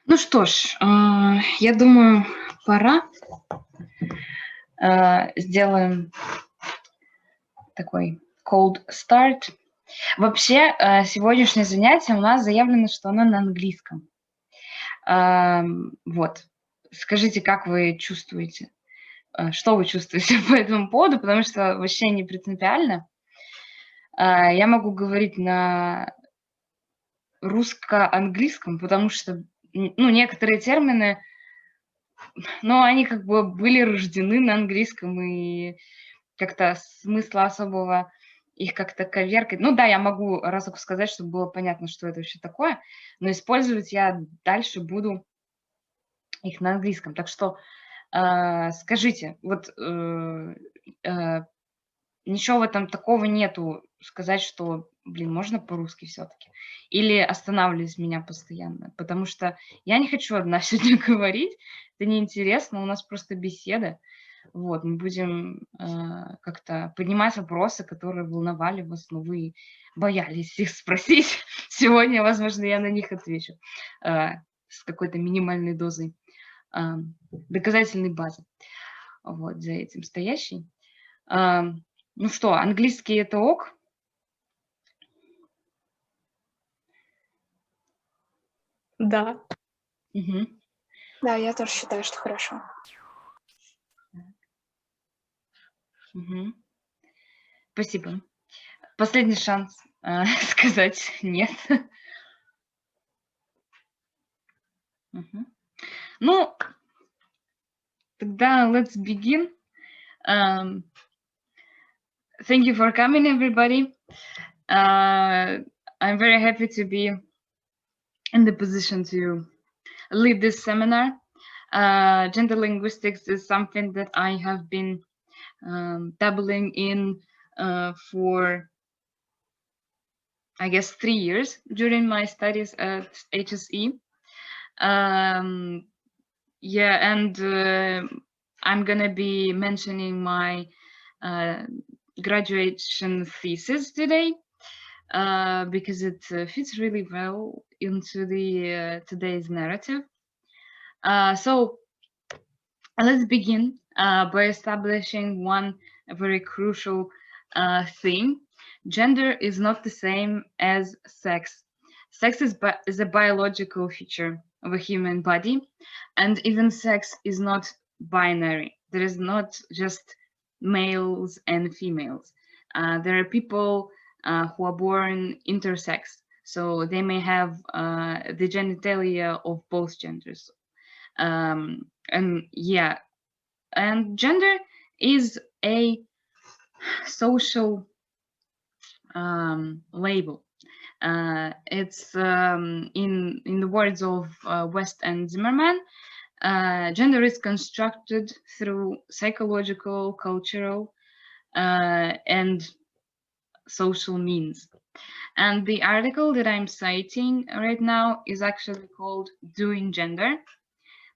Ну что ж, я думаю, пора. Сделаем такой cold start. Вообще, сегодняшнее занятие у нас заявлено, что оно на английском. Вот. Скажите, как вы чувствуете? Что вы чувствуете по этому поводу? Потому что вообще не принципиально. Я могу говорить на русско-английском, потому что, некоторые термины, они как бы были рождены на английском, и как-то смысла особого их как-то коверкать. Ну да, я могу разок сказать, чтобы было понятно, что это вообще такое, но использовать я дальше буду их на английском. Так что скажите, вот ничего в этом такого нету, сказать, что, можно по-русски все-таки? Или останавливать меня постоянно? Потому что я не хочу одна сегодня говорить, это неинтересно, у нас просто беседа. Вот, мы будем как-то поднимать вопросы, которые волновали вас, но вы боялись их спросить. Сегодня, возможно, я на них отвечу с какой-то минимальной дозой доказательной базы. Вот, за этим стоящей. Ну что, английский это ок? Да. Угу. Да, я тоже считаю, что хорошо. Угу. Спасибо. Последний шанс сказать нет. Угу. Ну, тогда let's begin. Thank you for coming, everybody. I'm very happy to be in the position to lead this seminar. Gender linguistics is something that I have been dabbling in for, I guess, 3 years during my studies at HSE. Yeah, and I'm gonna be mentioning my graduation thesis today because it fits really well into the today's narrative. So let's begin by establishing one very crucial thing. Gender is not the same as sex. Sex is a biological feature of a human body, and even sex is not binary. There is not just males and females. There are people who are born intersex, so they may have the genitalia of both genders. And yeah, and gender is a social label. It's in the words of West and Zimmerman, gender is constructed through psychological, cultural, and social means. And the article that I'm citing right now is actually called Doing Gender.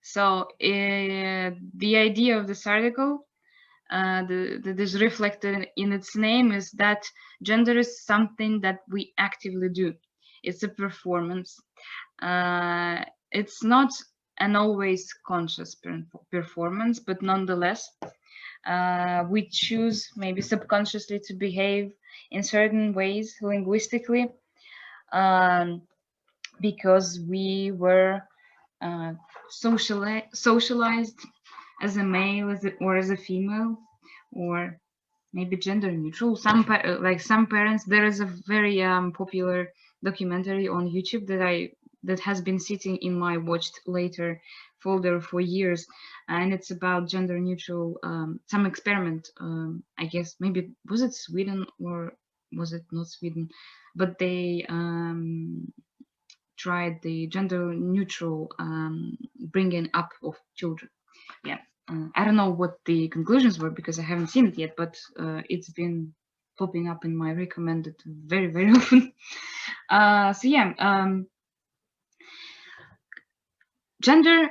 So the idea of this article that is reflected in its name is that gender is something that we actively do. It's a performance. It's not an always conscious performance, but nonetheless, we choose maybe subconsciously to behave in certain ways linguistically because we were socialized as a male or as a female, or maybe gender neutral. Some parents, there is a very popular documentary on YouTube that has been sitting in my watched later folder for years, and it's about gender neutral, some experiment, I guess, maybe was it Sweden or was it not Sweden, but they tried the gender neutral bringing up of children. Yeah, I don't know what the conclusions were because I haven't seen it yet, but it's been popping up in my recommended very, very often. So yeah, gender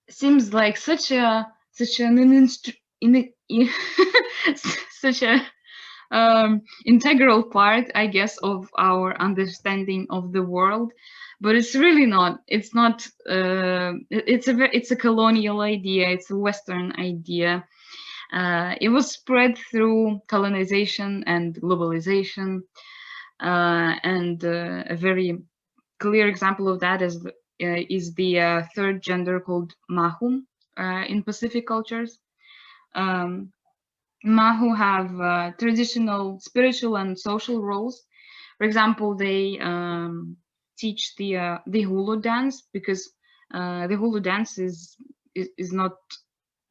seems like such an such a integral part, I guess, of our understanding of the world. But it's really not. It's not. It's a colonial idea. It's a Western idea. It was spread through colonization and globalization, and a very clear example of that is the third gender called Mahu in Pacific cultures. Mahu have traditional spiritual and social roles. For example, they teach the hula dance, because the hula dance is not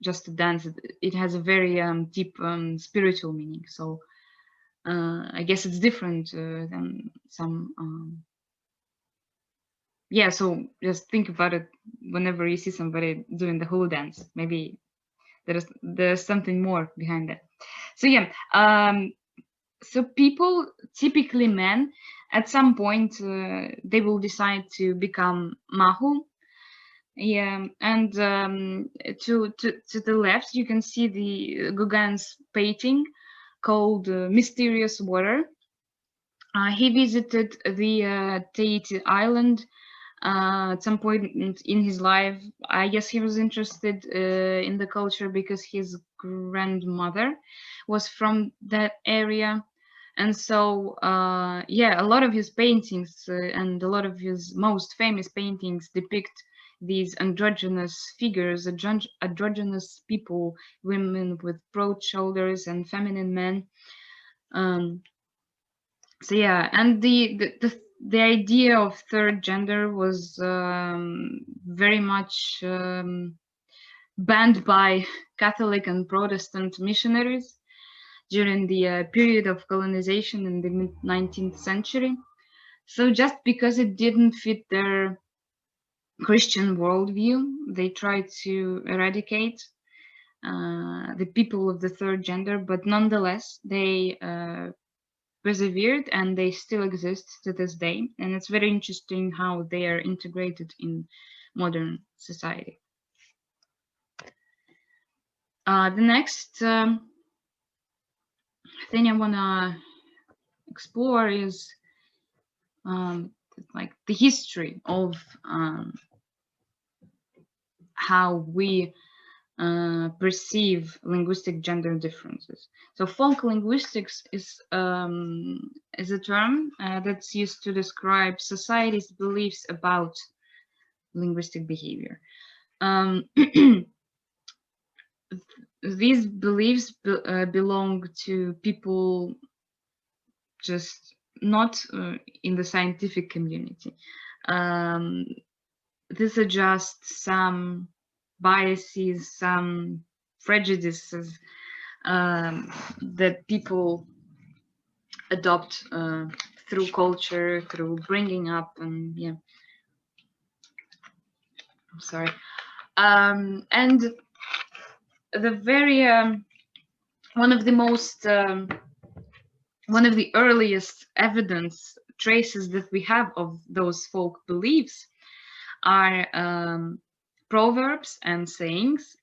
just a dance. It has a very deep spiritual meaning. So I guess it's different than some. Yeah, so just think about it whenever you see somebody doing the hula dance. Maybe there's something more behind that. So yeah, so people, typically men, at some point they will decide to become Mahu. Yeah, and to the left you can see the Gauguin's painting called Mysterious Water. He visited the Tahiti Island at some point in his life. I guess he was interested in the culture because his grandmother was from that area. And so, yeah, a lot of his paintings and a lot of his most famous paintings depict these androgynous figures, androgynous people, women with broad shoulders and feminine men. So yeah, and the idea of third gender was very much banned by Catholic and Protestant missionaries during the period of colonization in the mid-19th century. So just because it didn't fit their Christian worldview, they tried to eradicate the people of the third gender, but nonetheless, they persevered and they still exist to this day. And it's very interesting how they are integrated in modern society. The next thing I want to explore is like the history of how we perceive linguistic gender differences. So folk linguistics is a term that's used to describe society's beliefs about linguistic behavior. These beliefs belong to people just not in the scientific community. These are just some biases, some prejudices that people adopt through culture, through bringing up, and yeah. I'm sorry. And the very one of the earliest evidence traces that we have of those folk beliefs are proverbs and sayings,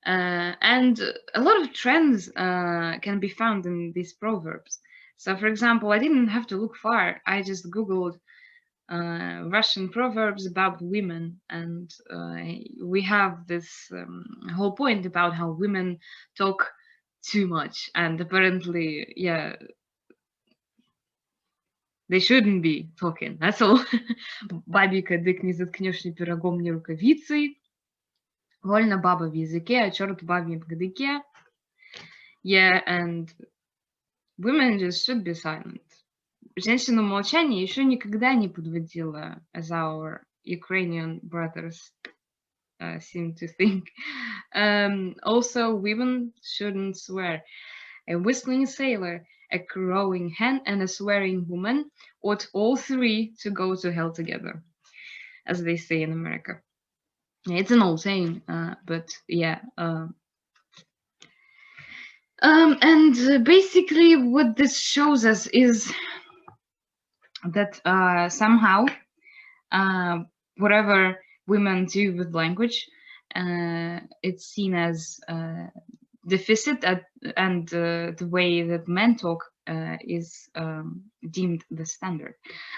and a lot of trends can be found in these proverbs. So, for example, I didn't have to look far. I just Googled Russian proverbs about women, and we have this whole point about how women talk too much, and apparently, yeah, they shouldn't be talking. That's all. Бабика, дык не заткнешь ни пирогом, ни рукавицей. Вольно баба в языке, а черт бабе в гдыке. Yeah, and women just should be silent. Женщину молчание еще никогда не подводила, as our Ukrainian brothers seem to think. Also, women shouldn't swear. A whistling sailor, a crowing hen, and a swearing woman ought all three to go to hell together, as they say in America. It's an old saying, but yeah. And basically what this shows us is that somehow whatever women do with language, it's seen as deficit and the way that men talk is deemed the standard.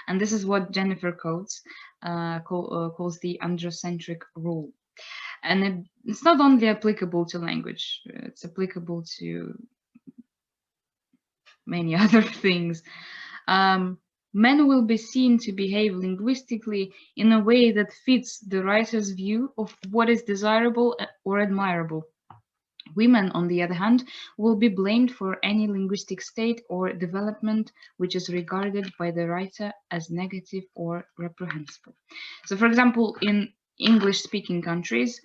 And this is what Jennifer Coates calls the androcentric rule. And it's not only applicable to language, it's applicable to many other things. Men will be seen to behave linguistically in a way that fits the writer's view of what is desirable or admirable. Women, on the other hand, will be blamed for any linguistic state or development which is regarded by the writer as negative or reprehensible. So, for example, in English-speaking countries,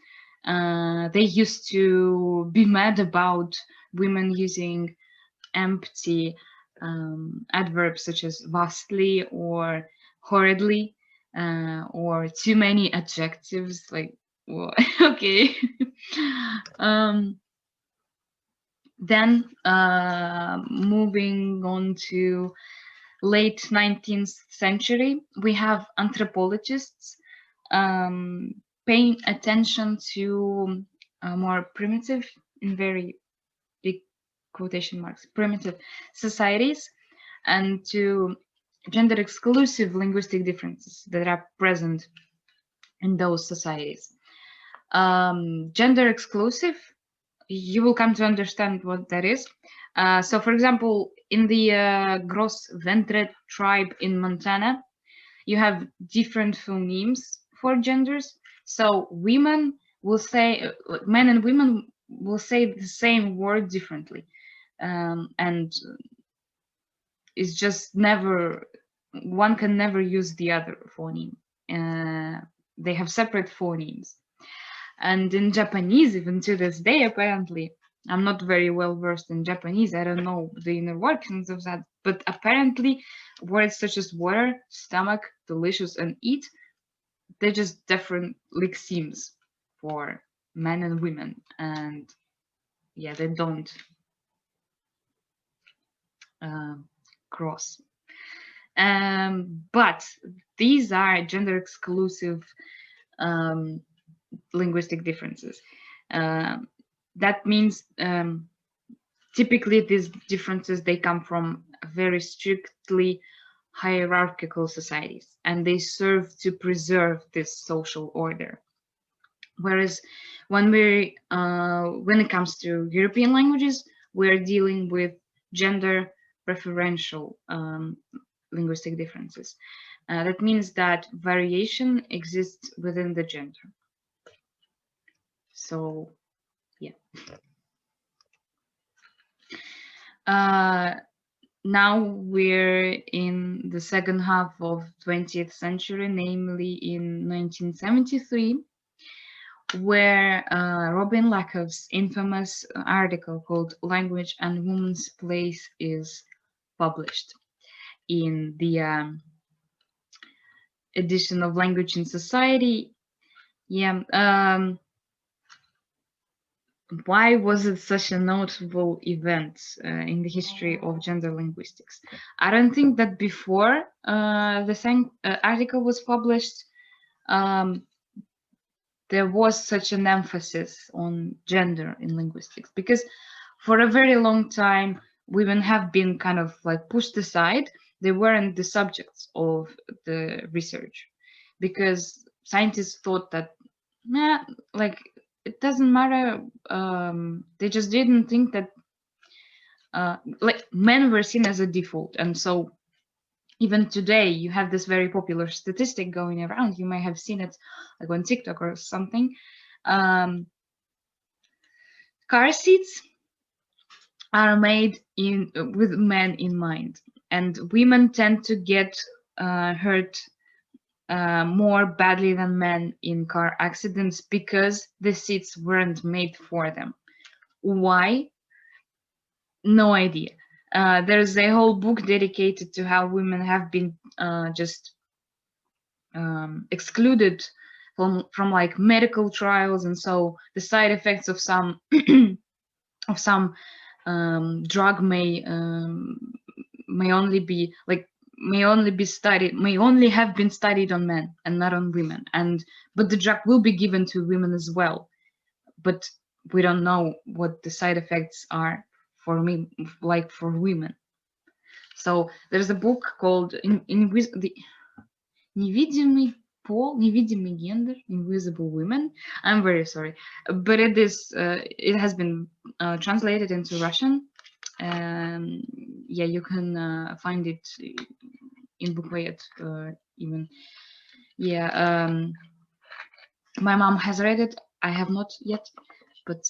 they used to be mad about women using empty adverbs such as vastly or horridly, or too many adjectives like, well, okay. Then moving on to late 19th century, we have anthropologists paying attention to more primitive, in very big quotation marks, primitive societies, and to gender exclusive linguistic differences that are present in those societies. Gender exclusive, you will come to understand what that is. So, for example, in the Gros Ventre tribe in Montana, you have different phonemes for genders. So women will say, men and women will say the same word differently. And it's just never, one can never use the other phoneme. They have separate phonemes. And in Japanese, even to this day, apparently, I'm not very well versed in Japanese. I don't know the inner workings of that, but apparently words such as water, stomach, delicious, and eat, they're just different lexemes for men and women. And yeah, they don't cross. But these are gender exclusive linguistic differences. That means typically these differences, they come from very strictly hierarchical societies, and they serve to preserve this social order. Whereas when it comes to European languages, we're dealing with gender preferential linguistic differences. That means that variation exists within the gender. So, yeah. Now we're in the second half of 20th century, namely in 1973, where Robin Lakoff's infamous article called "Language and Woman's Place" is published in the edition of Language in Society. Yeah. Why was it such a notable event in the history of gender linguistics? I don't think that before the same article was published, there was such an emphasis on gender in linguistics, because for a very long time, women have been kind of like pushed aside. They weren't the subjects of the research, because scientists thought that, like, it doesn't matter. They just didn't think that like men were seen as a default. And so even today you have this very popular statistic going around. You may have seen it like on TikTok or something. Car seats are made with men in mind, and women tend to get hurt more badly than men in car accidents because the seats weren't made for them. Why? No idea. There's a whole book dedicated to how women have been just excluded from like medical trials, and so the side effects of some of some drug may only be like may only have been studied on men and not on women, but the drug will be given to women as well. But we don't know what the side effects are for me, like for women. So there's a book called the невидимый gender, invisible women. I'm very sorry, but it is it has been translated into Russian. Yeah, you can find it in Buklayet even. Yeah, my mom has read it. I have not yet, but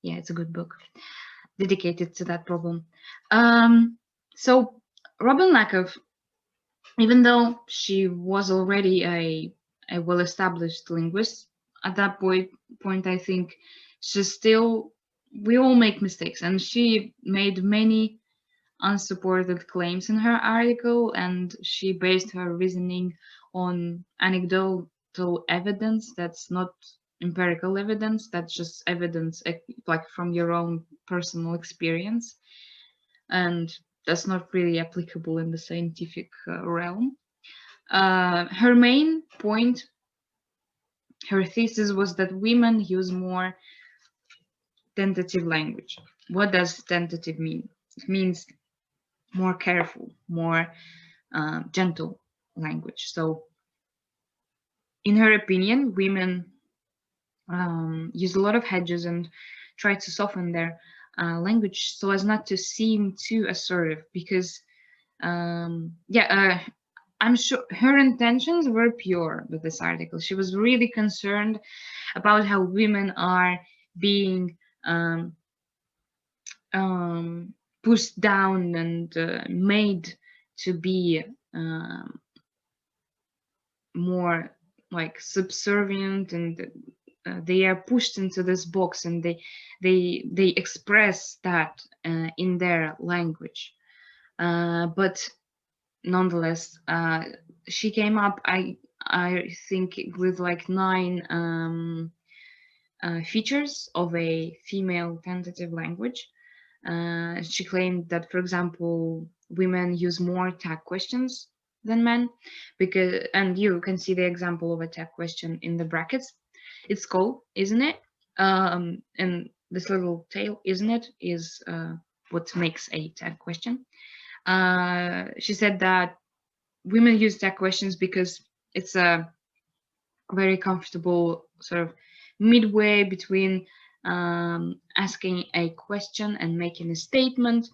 yeah, it's a good book dedicated to that problem. So Robin Lakoff, even though she was already a well-established linguist at that point, I think we all make mistakes, and she made many unsupported claims in her article, and she based her reasoning on anecdotal evidence that's not empirical evidence, that's just evidence like from your own personal experience, and that's not really applicable in the scientific realm. Her main point, her thesis was that women use more tentative language. What does tentative mean? It means more careful, more gentle language. So in her opinion, women use a lot of hedges and try to soften their language so as not to seem too assertive, because I'm sure her intentions were pure with this article. She was really concerned about how women are being pushed down and made to be more like subservient, and they are pushed into this box, and they express that in their language. But nonetheless, she came up, I think, with like 9 features of a female tentative language. She claimed that, for example, women use more tag questions than men, because, and you can see the example of a tag question in the brackets. It's called, isn't it? And this little tail, isn't it, is what makes a tag question. She said that women use tag questions because it's a very comfortable sort of midway between asking a question and making a statement,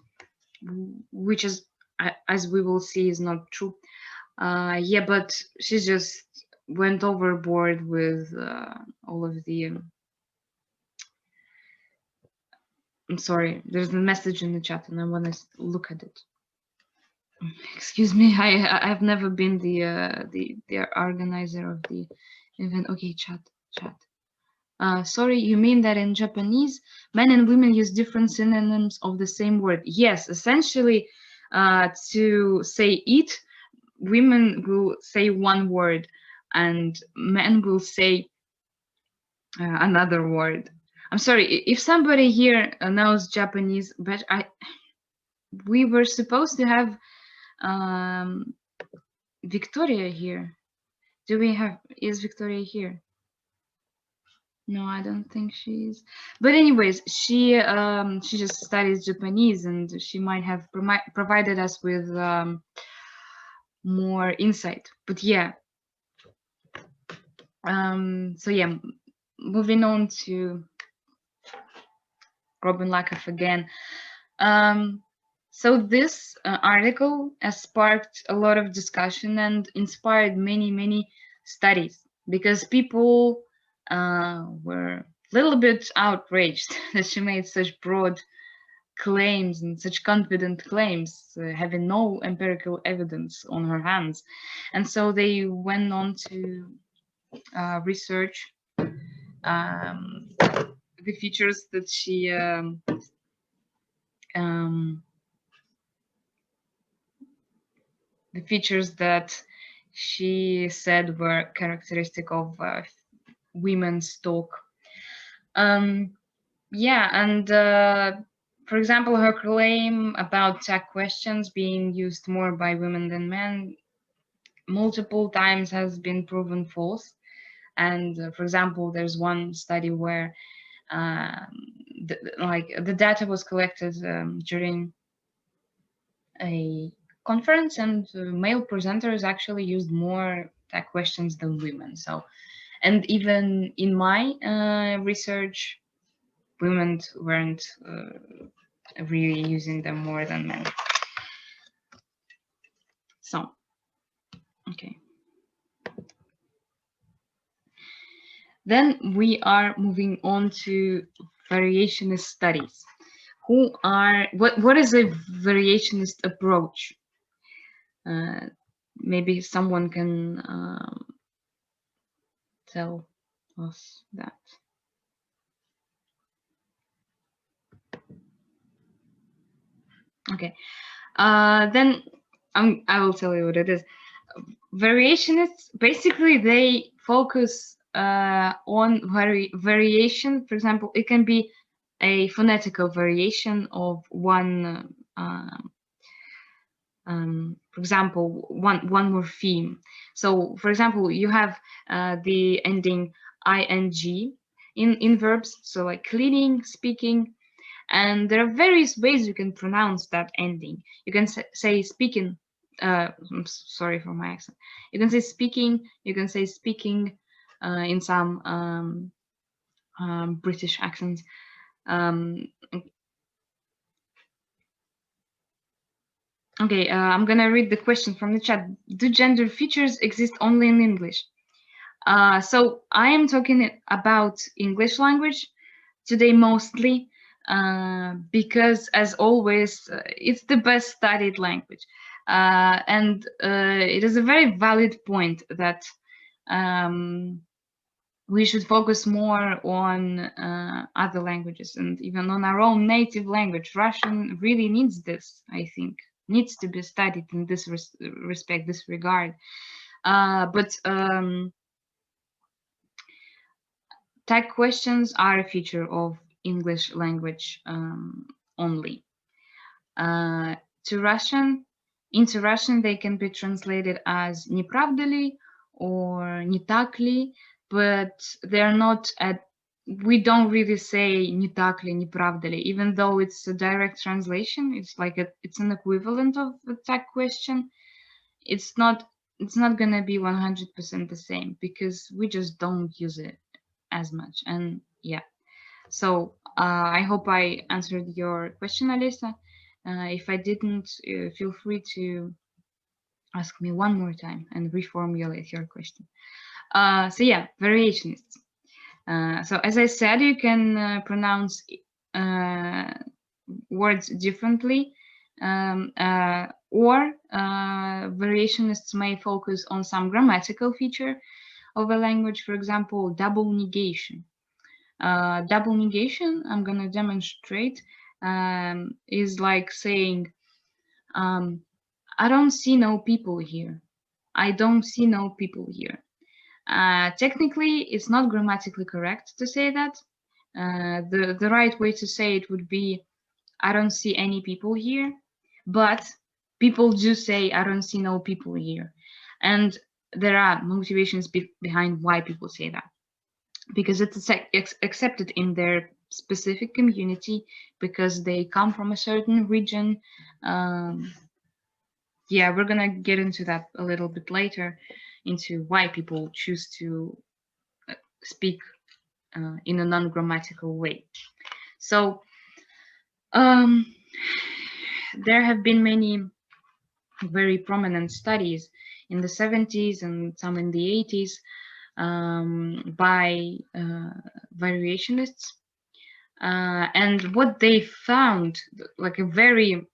which is, as we will see, is not true. Yeah, but she just went overboard with all of the I'm sorry, there's a message in the chat and I want to look at it. Excuse me, I've never been the organizer of the event. Okay, chat. Sorry, you mean that in Japanese, men and women use different synonyms of the same word? Yes, essentially, to say it, women will say one word and men will say another word. I'm sorry, if somebody here knows Japanese, but we were supposed to have Victoria here. Is Victoria here? No, I don't think she is. But anyways, she just studies Japanese, and she might have provided us with more insight. But yeah. So yeah, moving on to Robin Lakoff again. So this article has sparked a lot of discussion and inspired many studies, because people were a little bit outraged that she made such broad claims and such confident claims, having no empirical evidence on her hands. And so they went on to research the features that she the features that she said were characteristic of women's talk. Yeah, and for example, her claim about tag questions being used more by women than men multiple times has been proven false. And for example, there's one study where the data was collected during a conference, and male presenters actually used more tech questions than women. So, and even in my research, women weren't really using them more than men. So, okay. Then we are moving on to variationist studies. What is a variationist approach? Maybe someone can tell us that. Okay, then I will tell you what it is. Variationists, basically, they focus on variation. For example, it can be a phonetical variation of one, for example, one morpheme. So, for example, you have the ending ing in verbs, so like cleaning, speaking, and there are various ways you can pronounce that ending. You can say speaking. I'm sorry for my accent. You can say speaking. You can say speaking in some British accents. Okay, I'm gonna read the question from the chat. Do gender features exist only in English? So I am talking about English language today mostly because, as always, it's the best studied language. And it is a very valid point that we should focus more on other languages and even on our own native language. Russian really needs this, I think, needs to be studied in this respect, this regard. But tag questions are a feature of English language only. Into Russian, they can be translated as "не правда ли" or "не так ли", but they're not we don't really say "не так ли", "не правда ли", even though it's a direct translation. It's like it's an equivalent of a tag question. It's not gonna be 100% the same because we just don't use it as much. And yeah, so I hope I answered your question, Alisa. If I didn't, feel free to ask me one more time and reformulate your question. So yeah, variationists. So as I said, you can pronounce words differently, or variationists may focus on some grammatical feature of a language, for example, double negation. Double negation, I'm going to demonstrate, is like saying, I don't see no people here. I don't see no people here. Technically, it's not grammatically correct to say that. The right way to say it would be, I don't see any people here, but people do say, I don't see no people here. And there are motivations behind why people say that. Because it's accepted in their specific community, because they come from a certain region. Yeah, we're gonna get into that a little bit later, into why people choose to speak in a non-grammatical way. So there have been many very prominent studies in the 70s and some in the 80s by variationists. And what they found, like a very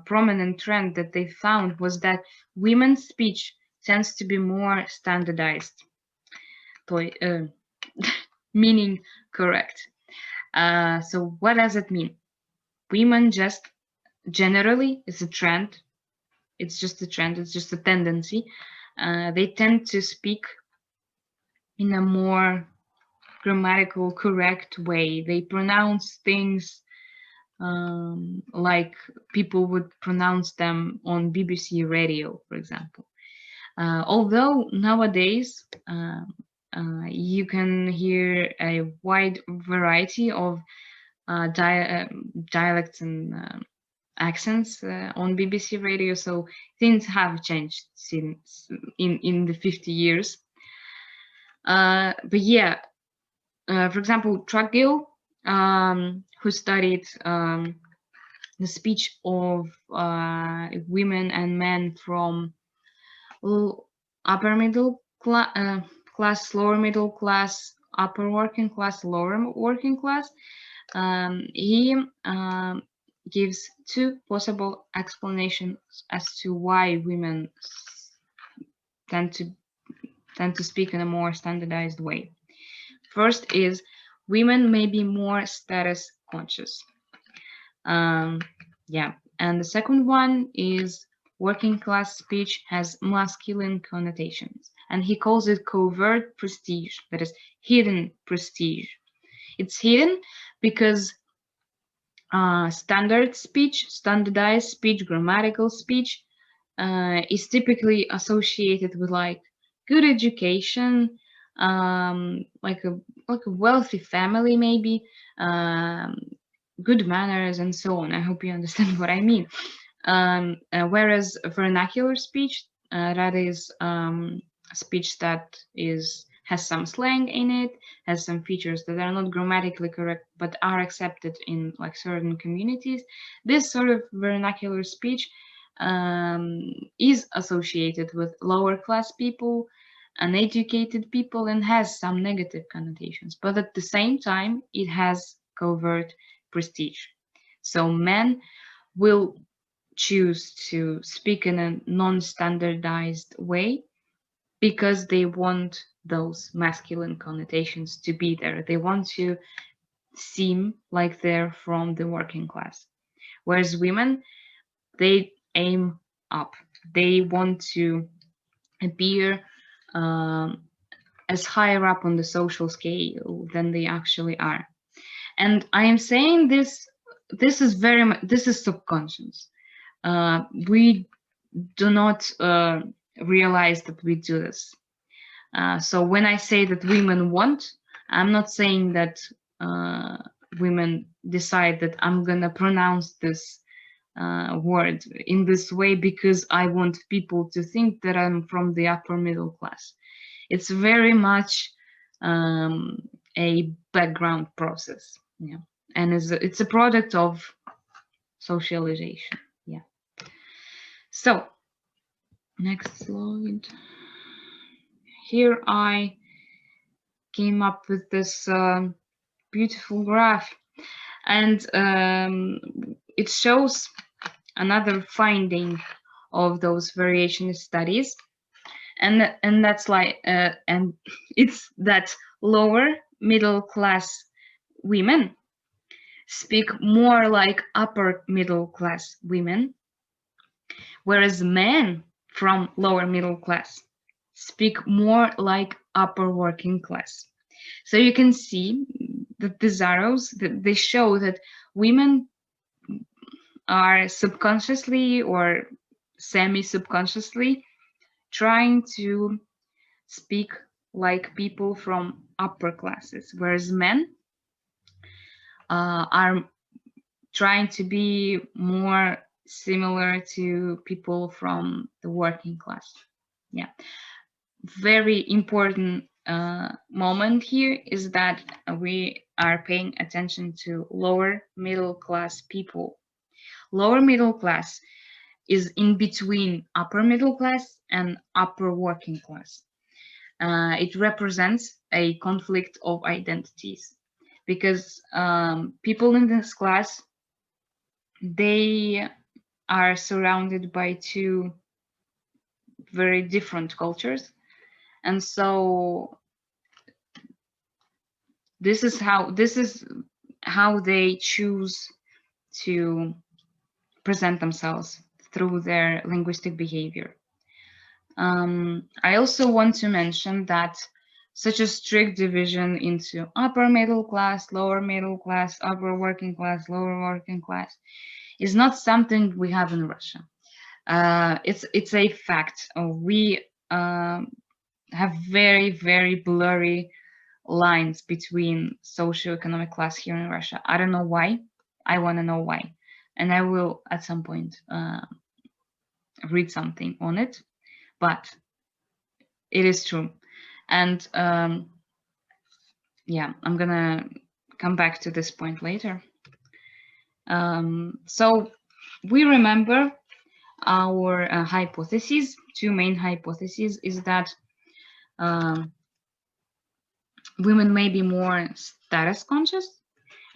prominent trend that they found, was that women's speech tends to be more standardized, meaning correct. So what does it mean? Women just generally, it's a trend. It's just a trend. It's just a tendency. They tend to speak in a more grammatical, correct way. They pronounce things like people would pronounce them on BBC radio, for example. Although nowadays you can hear a wide variety of dialects and accents on BBC Radio. So things have changed since in the 50 years. But yeah, for example, Truckgill, who studied the speech of women and men from upper middle class, lower middle class, upper working class, lower working class. He gives two possible explanations as to why women tend to speak in a more standardized way. First is women may be more status conscious. Yeah, and the second one is working class speech has masculine connotations, and he calls it covert prestige, that is hidden prestige. It's hidden because standardized speech, grammatical speech is typically associated with like good education, like a wealthy family, maybe, good manners, and so on. I hope you understand what I mean. Whereas vernacular speech, that is speech that has some slang in it, has some features that are not grammatically correct but are accepted in like certain communities. This sort of vernacular speech is associated with lower class people, uneducated people, and has some negative connotations, but at the same time it has covert prestige. So men will choose to speak in a non-standardized way because they want those masculine connotations to be there. They want to seem like they're from the working class. Whereas women, they aim up. They want to appear as higher up on the social scale than they actually are. And I am saying this is subconscious. We do not realize that we do this. So when I say that women want, I'm not saying that women decide that I'm gonna pronounce this word in this way because I want people to think that I'm from the upper middle class. It's very much a background process, yeah, and it's a product of socialization, yeah. So next slide. Here I came up with this beautiful graph, and it shows another finding of those variationist studies, and that's like and it's that lower middle class women speak more like upper middle class women, whereas men from lower middle class speak more like upper working class. So you can see that these arrows, that they show that women are subconsciously or semi-subconsciously trying to speak like people from upper classes, whereas men are trying to be more similar to people from the working class. Yeah, very important moment here is that we are paying attention to lower middle class people. Lower middle class is in between upper middle class and upper working class. It represents a conflict of identities because people in this class, they are surrounded by two very different cultures, and so this is how they choose to present themselves through their linguistic behavior. I also want to mention that such a strict division into upper middle class, lower middle class, upper working class, lower working class is not something we have in Russia. It's a fact. We have very, very blurry lines between socioeconomic class here in Russia. I don't know why. I want to know why. And I will at some point read something on it, but it is true. And yeah, I'm gonna come back to this point later. So we remember our hypotheses. Two main hypotheses is that women may be more status conscious,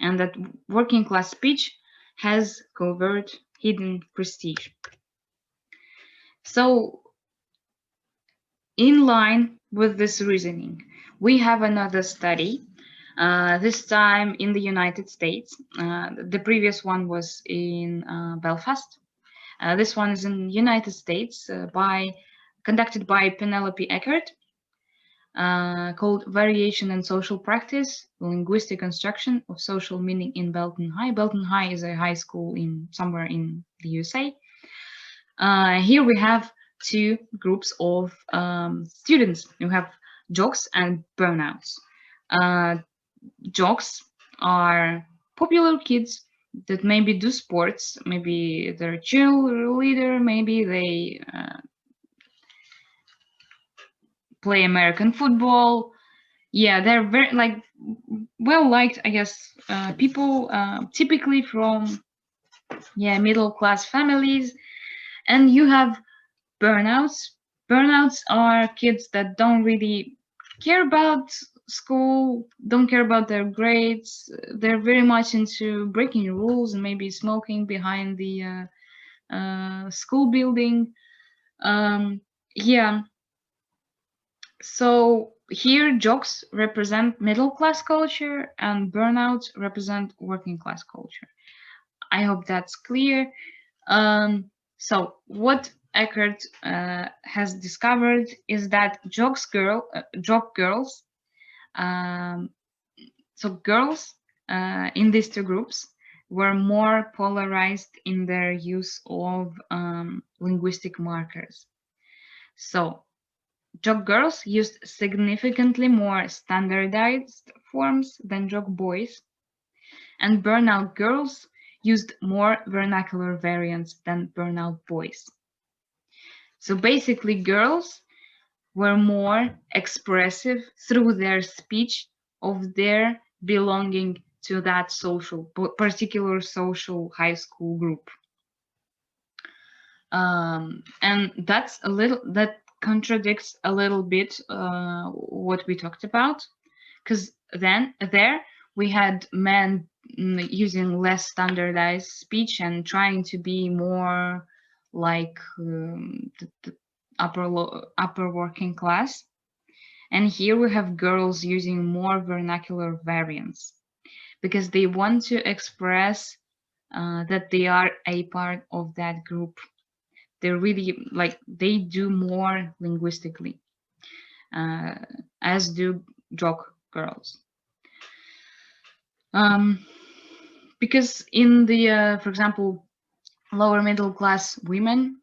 and that working class speech has covert hidden prestige. So in line with this reasoning, we have another study, this time in the United States. The previous one was in Belfast. This one is in the United States, conducted by Penelope Eckert, called Variation in Social Practice, Linguistic Construction of Social Meaning in Belton High. Belton High is a high school somewhere in the USA. Here we have two groups of students. You have jocks and burnouts. Jocks are popular kids that maybe do sports, maybe they're a cheerleader, maybe they play American football. Yeah, they're very well liked, I guess, people typically from middle class families. And you have burnouts. Burnouts are kids that don't really care about school, don't care about their grades. They're very much into breaking rules and maybe smoking behind the school building. Yeah. So here jocks represent middle class culture and burnouts represent working class culture. I hope that's clear. So what Eckert has discovered is that jock girls, so girls in these two groups were more polarized in their use of linguistic markers. So jock girls used significantly more standardized forms than jock boys, and burnout girls used more vernacular variants than burnout boys. So basically, girls were more expressive through their speech of their belonging to that particular social high school group. And that contradicts a little bit what we talked about, because then there we had men using less standardized speech and trying to be more like the upper working class, and here we have girls using more vernacular variants because they want to express that they are a part of that group. They're really they do more linguistically, as do jock girls. Because in the, for example, lower middle class women,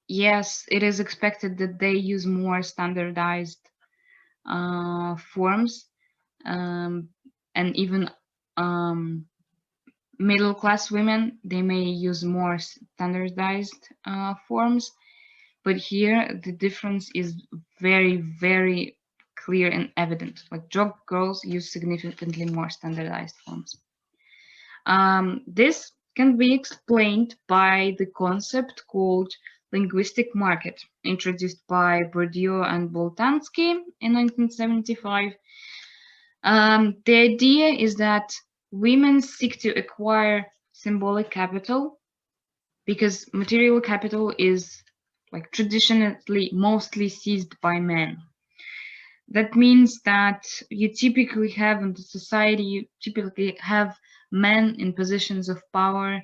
yes, it is expected that they use more standardized forms, and even middle class women, they may use more standardized forms. But here the difference is very, very clear and evident. Like jock girls use significantly more standardized forms. This can be explained by the concept called linguistic market, introduced by Bourdieu and Boltanski in 1975. The idea is that women seek to acquire symbolic capital because material capital is traditionally mostly seized by men. That means that you typically have in the society, you typically have men in positions of power.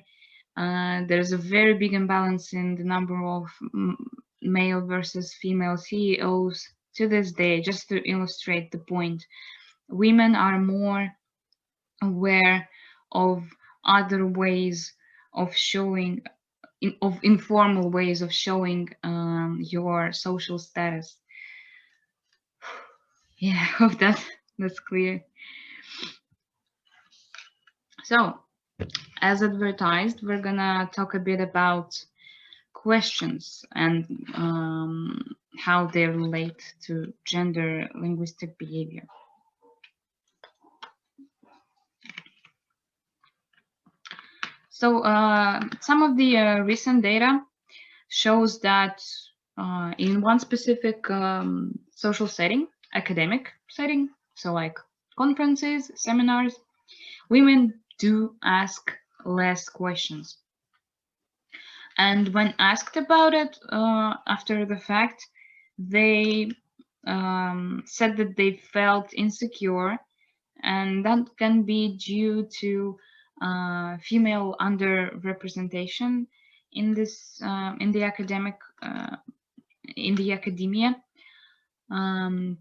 There's a very big imbalance in the number of male versus female CEOs to this day, just to illustrate the point. Women are more aware of other ways of showing, of informal ways of showing your social status. Yeah, I hope that's clear. So, as advertised, we're gonna talk a bit about questions and how they relate to gender linguistic behavior. So some of the recent data shows that in one specific social setting, academic setting, so like conferences, seminars, women do ask less questions. And when asked about it after the fact, they said that they felt insecure, and that can be due to female underrepresentation in this in the academia,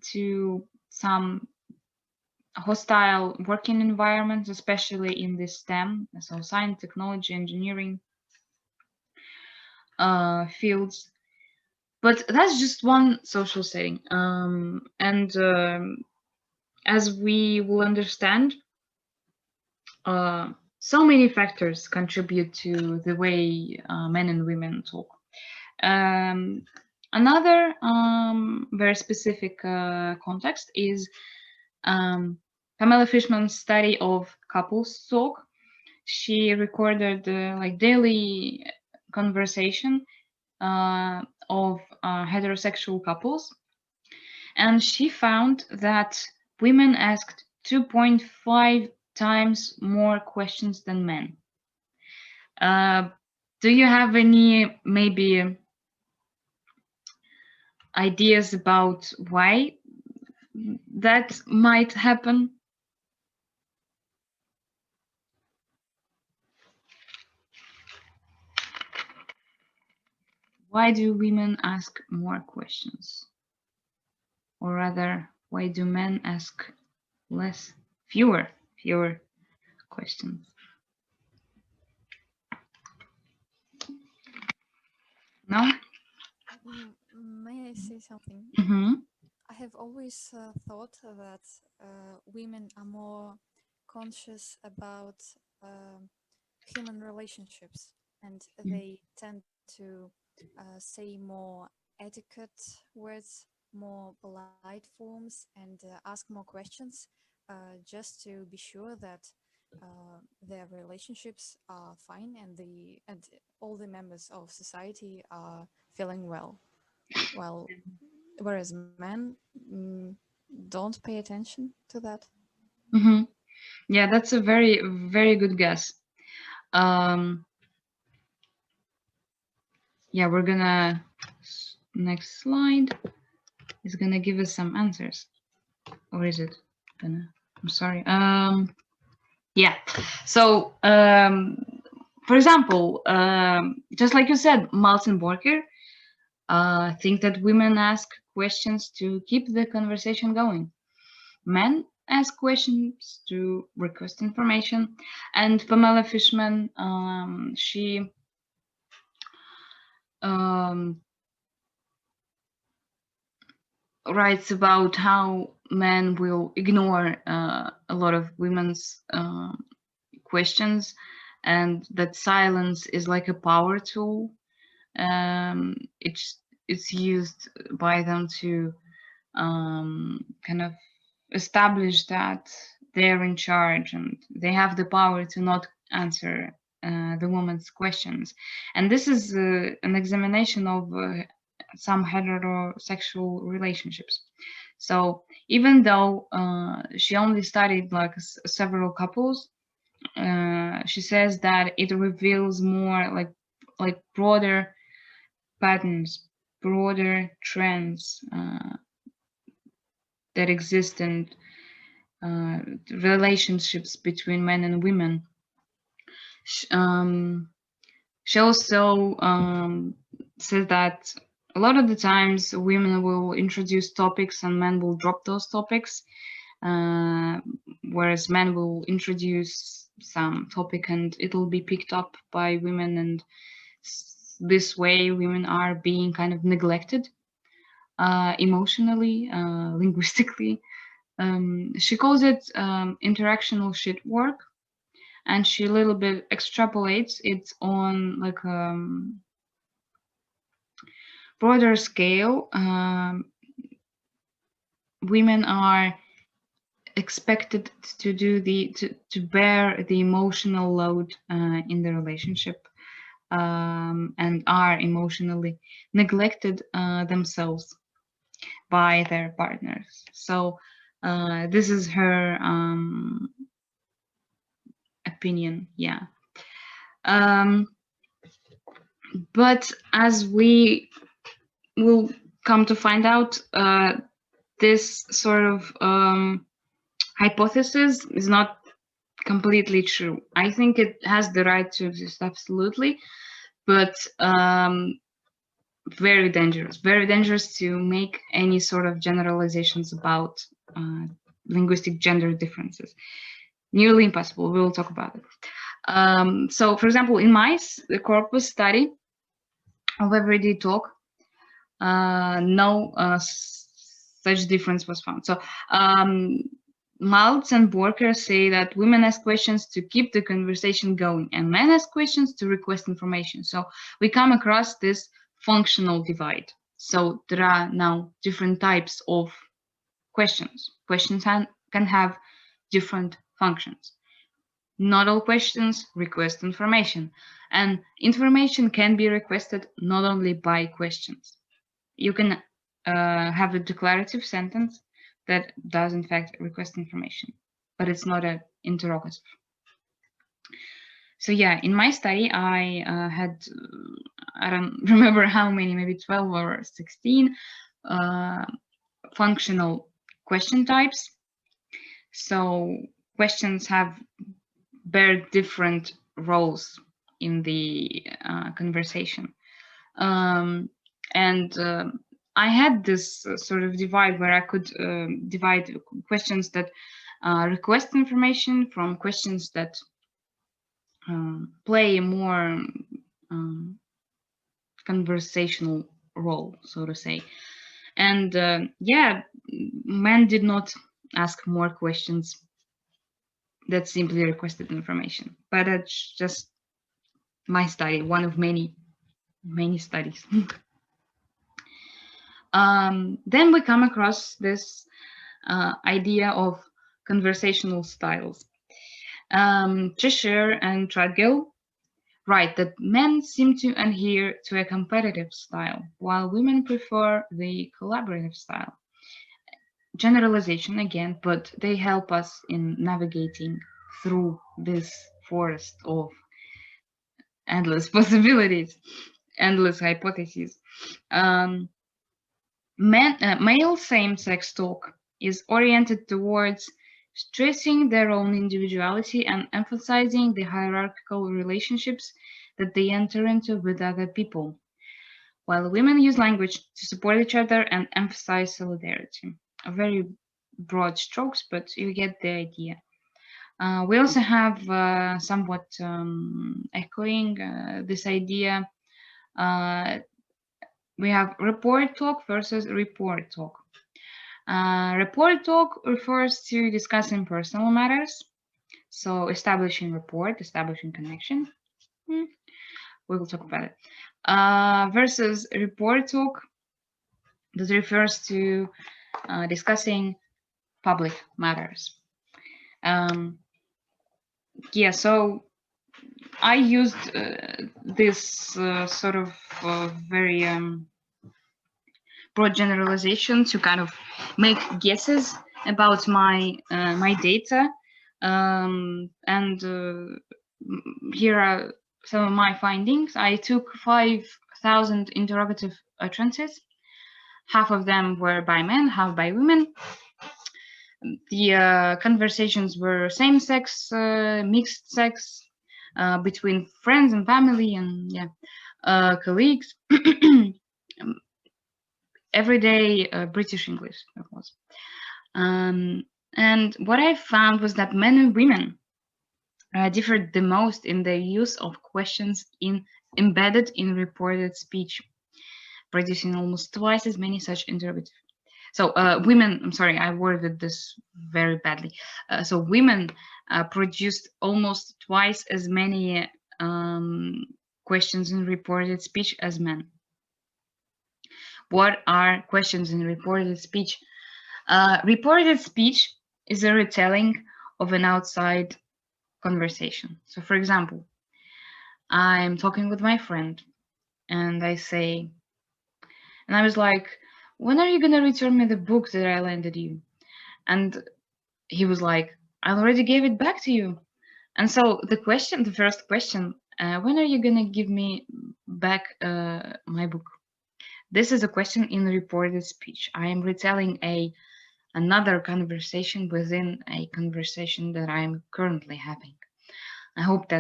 to some hostile working environments, especially in the STEM, so science, technology, engineering fields. But that's just one social setting, and as we will understand, so many factors contribute to the way men and women talk. Another very specific context is Pamela Fishman's study of couples talk. She recorded like daily conversation of heterosexual couples, and she found that women asked 2.5 times more questions than men. Do you have any maybe ideas about why that might happen? Why do women ask more questions? Or rather, why do men ask fewer questions? No? May I say something? Mm-hmm. I have always thought that women are more conscious about human relationships, and they tend to say more etiquette words, more polite forms, and ask more questions, just to be sure that their relationships are fine and all the members of society are feeling well. Well, whereas men don't pay attention to that. Mm-hmm. Yeah, that's a very, very good guess. Yeah, we're gonna, next slide is gonna give us some answers. Or is it gonna, I'm sorry. Yeah, so for example, just like you said, Maltenborger think that women ask questions to keep the conversation going. Men ask questions to request information. And Pamela Fishman, she writes about how men will ignore a lot of women's questions, and that silence is like a power tool. It's used by them to kind of establish that they're in charge and they have the power to not answer the woman's questions. And this is an examination of some heterosexual relationships. So even though she only studied like several couples, she says that it reveals more like broader patterns, broader trends that exist in relationships between men and women. She also says that a lot of the times women will introduce topics and men will drop those topics, whereas men will introduce some topic and it'll be picked up by women, and this way women are being kind of neglected. emotionally, linguistically. She calls it interactional shit work, and she a little bit extrapolates it on like broader scale. Women are expected to do to bear the emotional load in the relationship, and are emotionally neglected themselves by their partners. So this is her opinion. Yeah. But as we will come to find out, this sort of hypothesis is not completely true. I think it has the right to exist, absolutely, but very dangerous to make any sort of generalizations about linguistic gender differences. Nearly impossible. We will talk about it. So, for example, in the corpus study of everyday talk, no such difference was found. So Maltz and Borker say that women ask questions to keep the conversation going, and men ask questions to request information. So we come across this functional divide. So there are now different types of questions. Questions can have different functions. Not all questions request information, and information can be requested not only by questions. You can have a declarative sentence that does in fact request information, but it's not an interrogative. So yeah, in my study, I had, I don't remember how many, maybe 12 or 16 functional question types. So questions bear different roles in the conversation. I had this sort of divide where I could divide questions that request information from questions that play a more conversational role, so to say. And yeah, men did not ask more questions that simply requested information, but that's just my study, one of many studies. Then we come across this idea of conversational styles. Cheshire and Tradgill write that men seem to adhere to a competitive style, while women prefer the collaborative style. Generalization again, but they help us in navigating through this forest of endless possibilities, endless hypotheses. Male same-sex talk is oriented towards stressing their own individuality and emphasizing the hierarchical relationships that they enter into with other people, while women use language to support each other and emphasize solidarity. Very broad strokes, but you get the idea. We also have somewhat echoing this idea. We have report talk versus report talk. Report talk refers to discussing personal matters, so establishing rapport, establishing connection. We will talk about it. Versus report talk, that refers to discussing public matters. Yeah, so I used this sort of very broad generalization to kind of make guesses about my data, and here are some of my findings. I took 5,000 interrogative utterances. Half of them were by men, half by women. The conversations were same-sex, mixed sex, between friends and family, and colleagues. Everyday British English, that was. And what I found was that men and women differed the most in their use of questions embedded in reported speech. producing almost twice as many such interrogative. So women, I'm sorry, I worded this very badly. So women produced almost twice as many questions in reported speech as men. What are questions in reported speech? Reported speech is a retelling of an outside conversation. So for example, I'm talking with my friend and I say, and I was like, when are you going to return me the book that I lended you? And he was like, I already gave it back to you. And so the first question, when are you going to give me back my book? This is a question in reported speech. I am retelling another conversation within a conversation that I'm currently having. I hope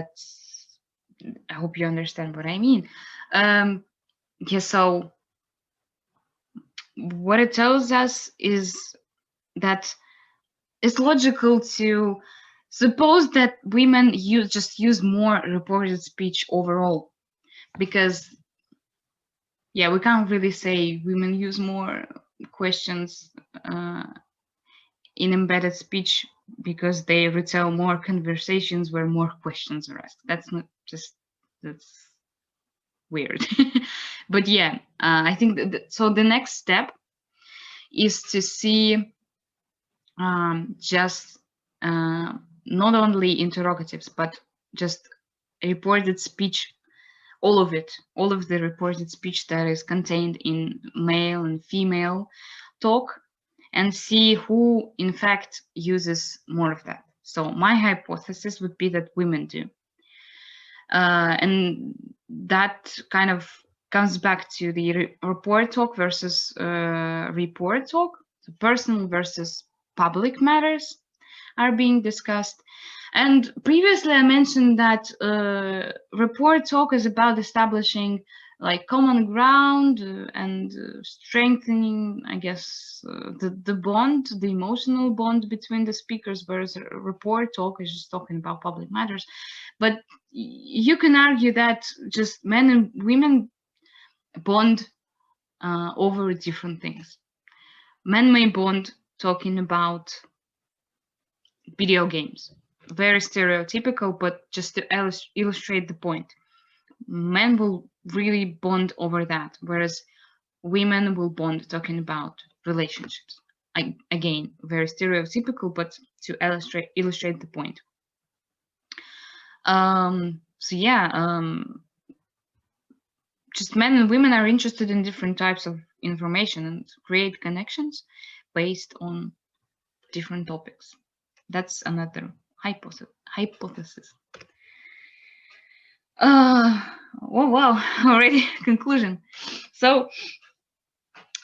you understand what I mean. Yeah, so what it tells us is that it's logical to suppose that women use more reported speech overall, because yeah, we can't really say women use more questions in embedded speech because they retell more conversations where more questions are asked. That's weird. But yeah, I think so the next step is to see just not only interrogatives, but just reported speech, all of it, all of the reported speech that is contained in male and female talk, and see who in fact uses more of that. So my hypothesis would be that women do. And that kind of comes back to the report talk versus report talk. So personal versus public matters are being discussed. And previously I mentioned that report talk is about establishing like common ground and strengthening, I guess, the bond, the emotional bond between the speakers, whereas report talk is just talking about public matters. But you can argue that just men and women bond over different things. Men may bond talking about video games, very stereotypical, but just to illustrate the point. Men will really bond over that, whereas women will bond talking about relationships. Again, very stereotypical, but to illustrate the point. So yeah, just men and women are interested in different types of information and create connections based on different topics. That's another hypothesis. Oh wow, already conclusion. So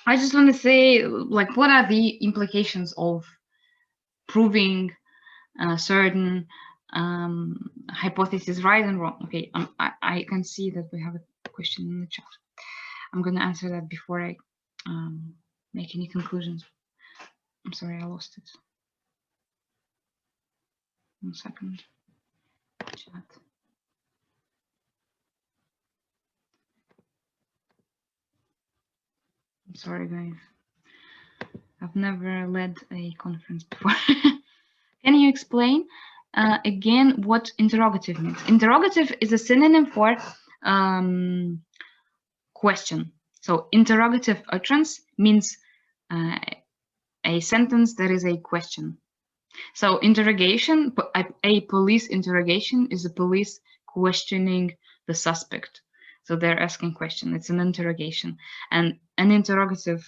I just want to say, like, what are the implications of proving certain hypotheses right and wrong? Okay, I can see that we have a question in the chat. I'm going to answer that before I make any conclusions. I'm sorry, I lost it. 1 second. Chat. I'm sorry, guys. I've never led a conference before. Can you explain again what interrogative means? Interrogative is a synonym for question. So interrogative utterance means a sentence that is a question. So interrogation, a police interrogation is a police questioning the suspect. So they're asking question. It's an interrogation, and an interrogative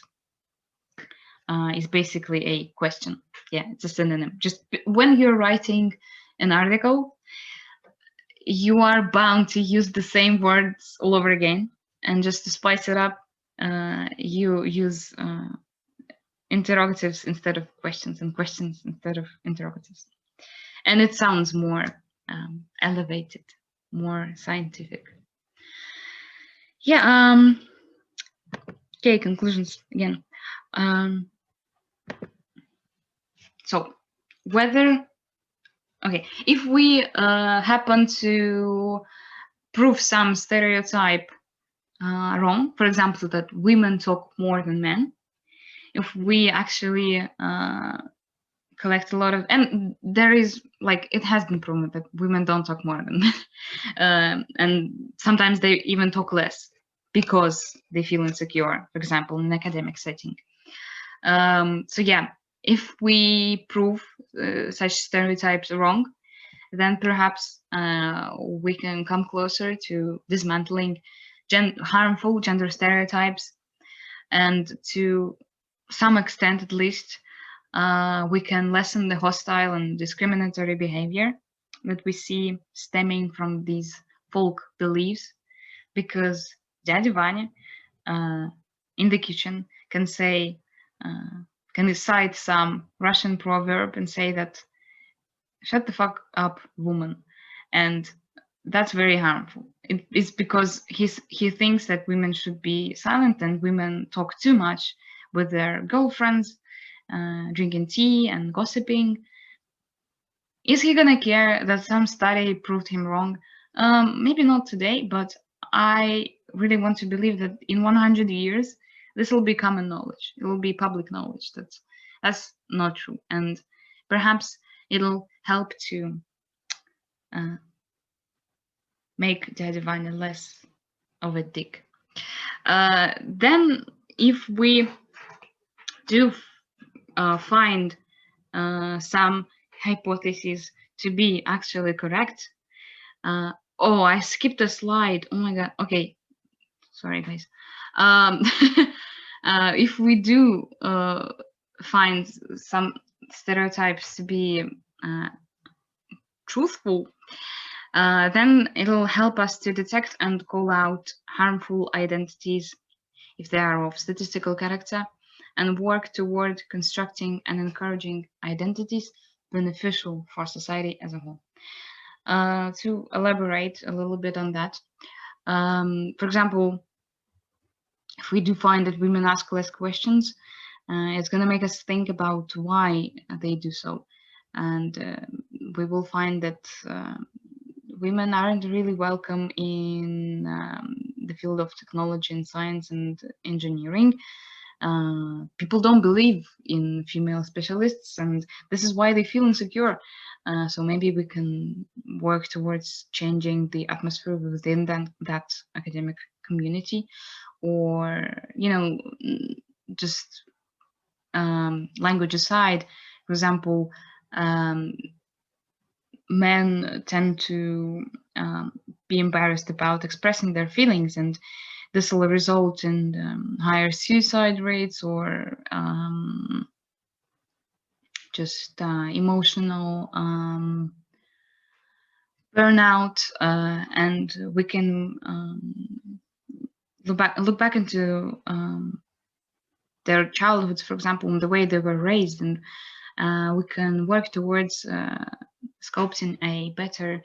is basically a question. Yeah, it's a synonym. Just when you're writing an article, you are bound to use the same words all over again, and just to spice it up, you use interrogatives instead of questions, and questions instead of interrogatives, and it sounds more elevated, more scientific. Yeah. Okay, conclusions again. So whether, okay, if we happen to prove some stereotype wrong. For example, that women talk more than men. If we actually collect a lot of, and there is like, it has been proven that women don't talk more than men, and sometimes they even talk less because they feel insecure, for example, in an academic setting. So yeah, if we prove such stereotypes wrong, then perhaps we can come closer to dismantling harmful gender stereotypes, and to some extent at least, we can lessen the hostile and discriminatory behavior that we see stemming from these folk beliefs, because Daddy Vanya in the kitchen can say, can recite some Russian proverb and say that, shut the fuck up, woman. And that's very harmful. It's because he thinks that women should be silent and women talk too much with their girlfriends, drinking tea and gossiping. Is he gonna care that some study proved him wrong? Maybe not today, but I really want to believe that in 100 years, this will be common knowledge. It will be public knowledge that that's not true. And perhaps it'll help to make Daddy Vanya less of a dick. Then if we do find some hypotheses to be actually correct. Oh, I skipped a slide. Oh my god. Okay, sorry guys. If we do find some stereotypes to be truthful, then it'll help us to detect and call out harmful identities if they are of statistical character, and work toward constructing and encouraging identities beneficial for society as a whole. To elaborate a little bit on that, for example, if we do find that women ask less questions, it's going to make us think about why they do so. And we will find that women aren't really welcome in the field of technology and science and engineering. People don't believe in female specialists, and this is why they feel insecure. So maybe we can work towards changing the atmosphere within that academic community, or, you know, just language aside, for example, men tend to be embarrassed about expressing their feelings, and this will result in higher suicide rates, or just emotional burnout, and we can look back into their childhoods, for example, and the way they were raised, and we can work towards sculpting a better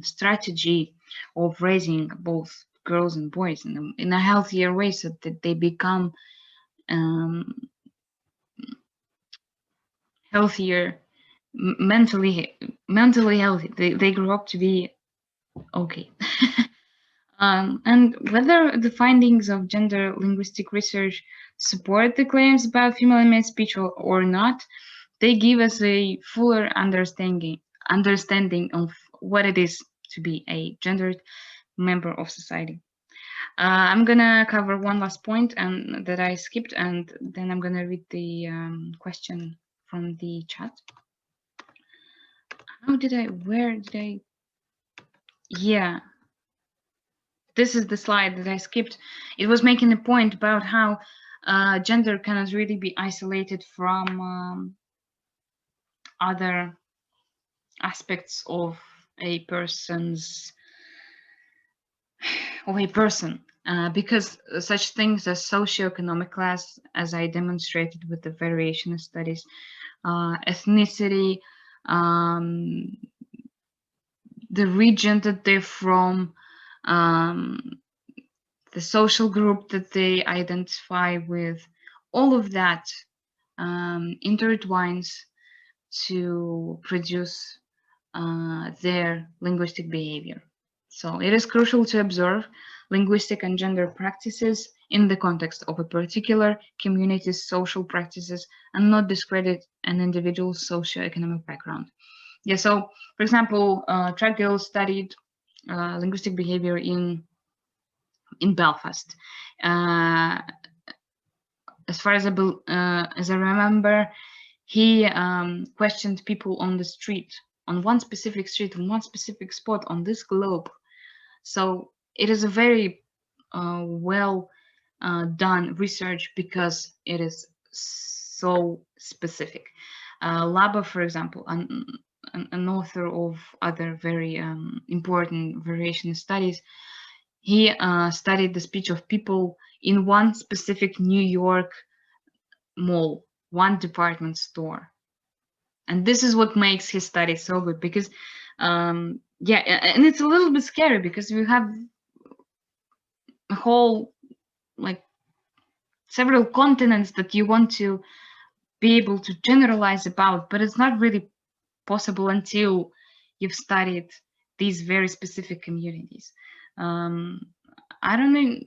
strategy of raising both girls and boys in a healthier way, so that they become healthier, mentally healthy. They grow up to be okay. And whether the findings of gender linguistic research support the claims about female and male speech or not, they give us a fuller understanding of what it is to be a gendered member of society. I'm gonna cover one last point and that I skipped, and then I'm gonna read the question from the chat. Where did I? Yeah, this is the slide that I skipped. It was making a point about how gender cannot really be isolated from other aspects of a person, because such things as socioeconomic class, as I demonstrated with the variation studies, ethnicity, the region that they're from, the social group that they identify with, all of that intertwines to produce their linguistic behavior. So it is crucial to observe linguistic and gender practices in the context of a particular community's social practices and not discredit an individual's socioeconomic background. Yeah, so for example, Tragil studied linguistic behavior in Belfast. As far as I remember, he questioned people on the street, on one specific street, on one specific spot on this globe. So it is a very well done research because it is so specific. Laba, for example, an author of other very important variation studies, he studied the speech of people in one specific New York mall, one department store. And this is what makes his study so good, because yeah, and it's a little bit scary because we have a whole, like, several continents that you want to be able to generalize about, but it's not really possible until you've studied these very specific communities. I don't know,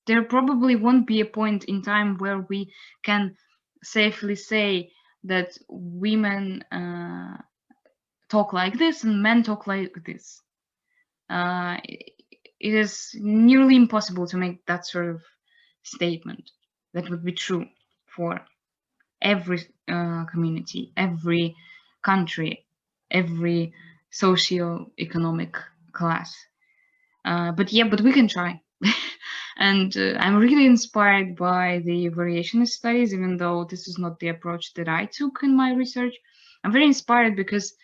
there probably won't be a point in time where we can safely say that women talk like this and men talk like this. It is nearly impossible to make that sort of statement that would be true for every community, every country, every socio-economic class. But we can try. And I'm really inspired by the variationist studies, even though this is not the approach that I took in my research. I'm very inspired because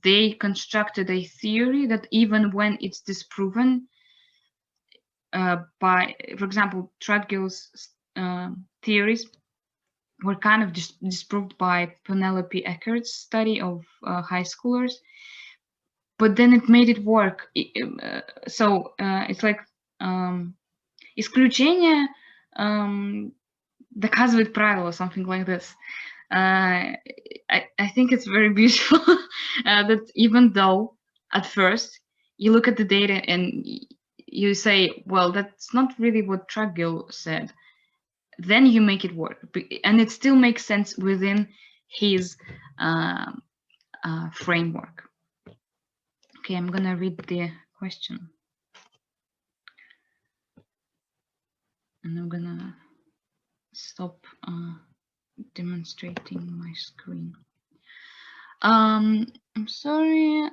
they constructed a theory that even when it's disproven by, for example, Trudgill's theories were kind of disproved by Penelope Eckert's study of high schoolers, but then it made it work. So it's like исключение доказывает правило, something like this. I think it's very beautiful that even though at first you look at the data and you say, well, that's not really what Trudgill said, then you make it work, and it still makes sense within his framework. Okay, I'm gonna read the question. And I'm gonna stop demonstrating my screen. I'm sorry.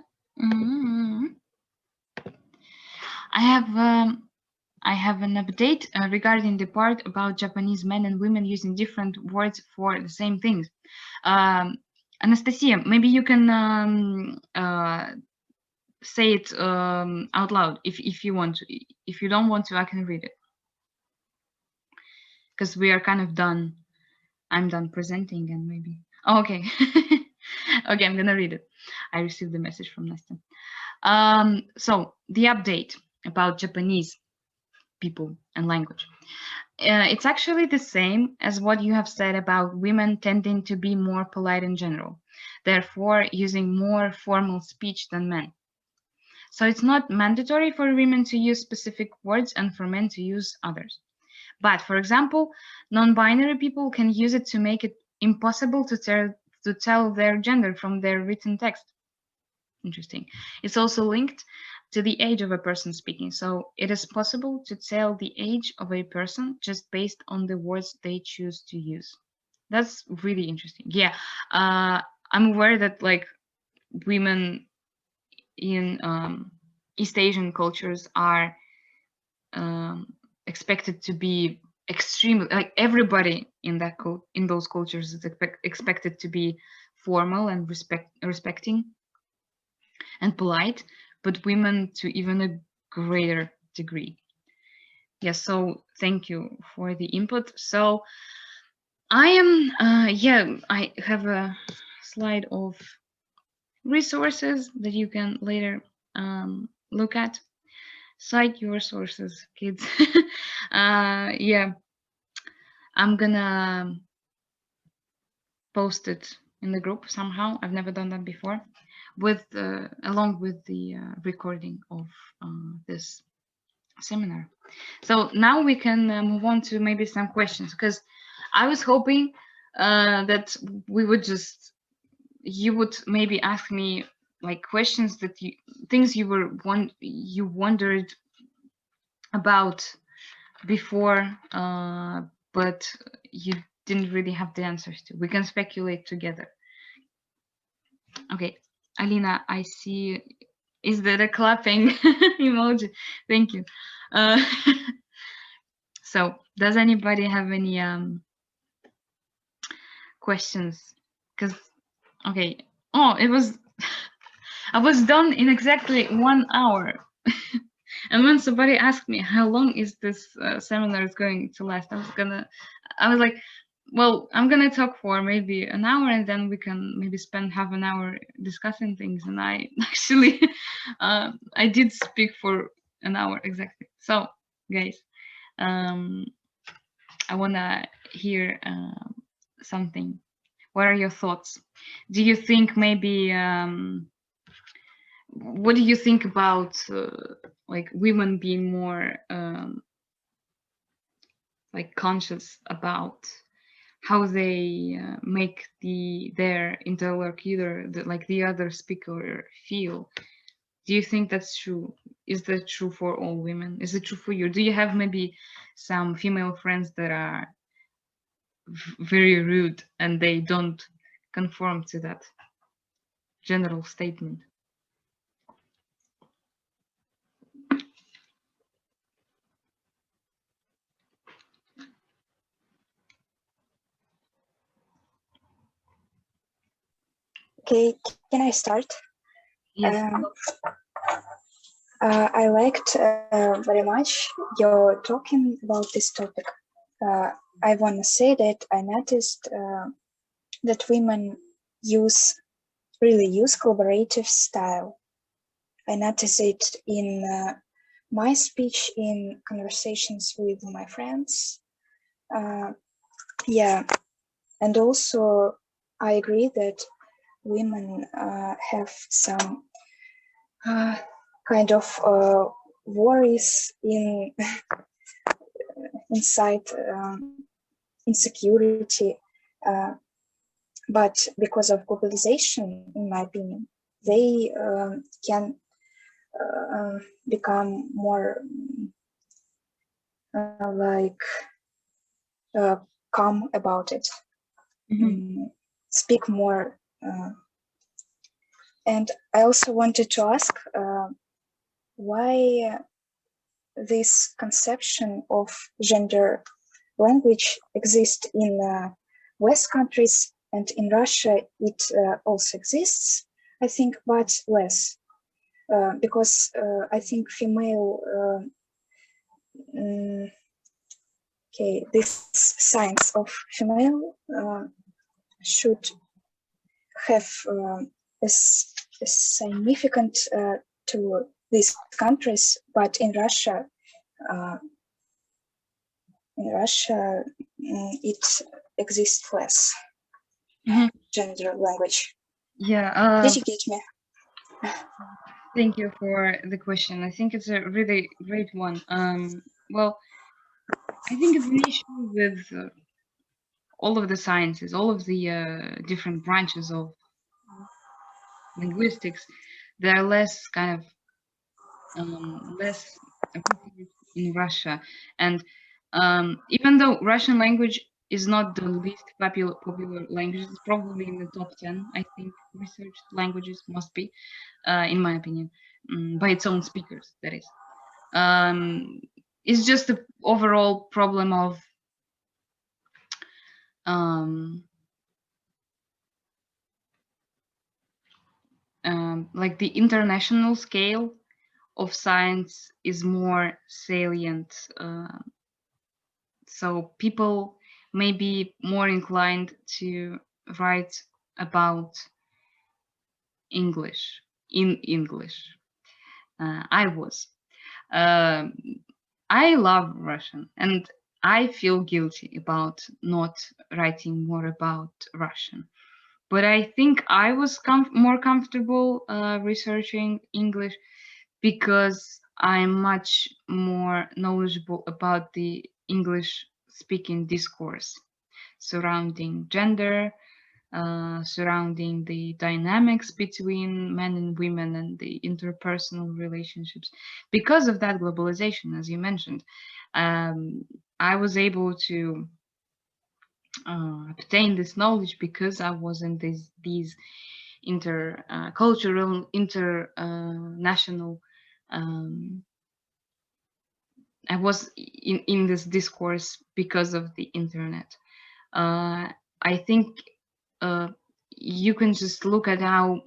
I have an update regarding the part about Japanese men and women using different words for the same things. Anastasia, maybe you can say it out loud if you want to. If you don't want to, I can read it. Because we are kind of done. I'm done presenting and maybe... Oh, okay. Okay, I'm gonna read it. I received the message from Nastya. So the update about Japanese people and language. It's actually the same as what you have said about women tending to be more polite in general, therefore using more formal speech than men. So it's not mandatory for women to use specific words and for men to use others. But for example, non-binary people can use it to make it impossible to tell their gender from their written text. Interesting. It's also linked to the age of a person speaking. So it is possible to tell the age of a person just based on the words they choose to use. That's really interesting. Yeah, I'm aware that like women in East Asian cultures are expected to be extremely, like everybody in that in those cultures is expected to be formal and respecting and polite, but women to even a greater degree. Yes, so thank you for the input. So I am yeah, I have a slide of resources that you can later look at. Cite your sources, kids. Yeah, I'm gonna post it in the group somehow. I've never done that before, with along with the recording of this seminar. So now we can move on to maybe some questions, because I was hoping that we would you would maybe ask me like questions that things you wondered about before, but you didn't really have the answers to. We can speculate together. Okay, Alina, I see. Is there a clapping emoji? Thank you. So, does anybody have any questions? Because, okay. Oh, it was. I was done in exactly 1 hour. And when somebody asked me how long is this seminar is going to last, I was like, well, I'm gonna talk for maybe an hour, and then we can maybe spend half an hour discussing things. And I actually, I did speak for an hour exactly. So, guys, I wanna hear something. What are your thoughts? Do you think maybe? What do you think about like women being more like conscious about how they make their interlocutor, like the other speaker, feel? Do you think that's true? Is that true for all women? Is it true for you? Do you have maybe some female friends that are very rude and they don't conform to that general statement? Okay, can I start? Yes. I liked very much your talking about this topic. I want to say that I noticed that women really use collaborative style. I notice it in my speech, in conversations with my friends. Yeah, and also I agree that women have some kind of worries inside insecurity, but because of globalization, in my opinion, they can become more calm about it, speak more. And I also wanted to ask why this conception of gender language exists in West countries, and in Russia it also exists, I think, but less. Because I think female, this science of female should have a significant to these countries, but in Russia, it exists less. Gender language. Yeah. Did you get me? Thank you for the question. I think it's a really great one. Well, I think it's an issue with all of the sciences, all of the different branches of linguistics. They're less kind of less appreciated in Russia, and even though Russian language is not the least popular language, it's probably in the top 10. I think researched languages must be, in my opinion, by its own speakers. That is. It's just the overall problem of like the international scale of science is more salient. So people may be more inclined to write about English in English. I was. I love Russian, and I feel guilty about not writing more about Russian. but I think I was more comfortable researching English because I'm much more knowledgeable about the English speaking discourse surrounding gender, surrounding the dynamics between men and women and the interpersonal relationships. Because of that globalization, as you mentioned, I was able to obtain this knowledge because I was in these intercultural, international. I was in this discourse because of the internet. I think you can just look at how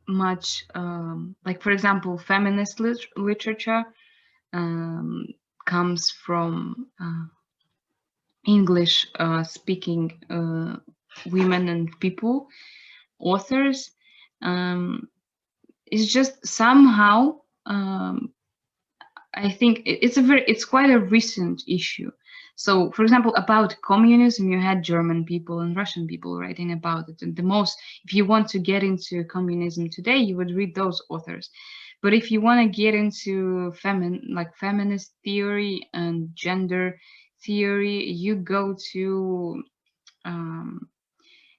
much, like for example, feminist literature comes from English speaking women and people, authors. It's just somehow I think it's quite a recent issue. So, for example, about communism, you had German people and Russian people writing about it. And if you want to get into communism today, you would read those authors. But if you want to get into feminist theory and gender theory, you go to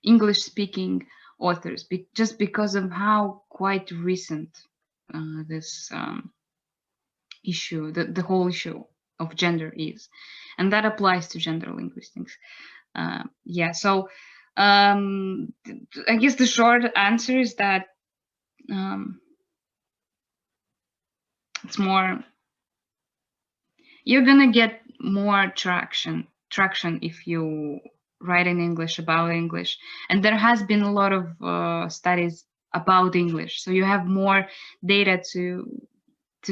English-speaking authors, just because of how quite recent this issue, the whole issue of gender is, and that applies to gender linguistics. Yeah, so I guess the short answer is that it's more, you're gonna get more traction if you write in English about English, and there has been a lot of studies about English, so you have more data to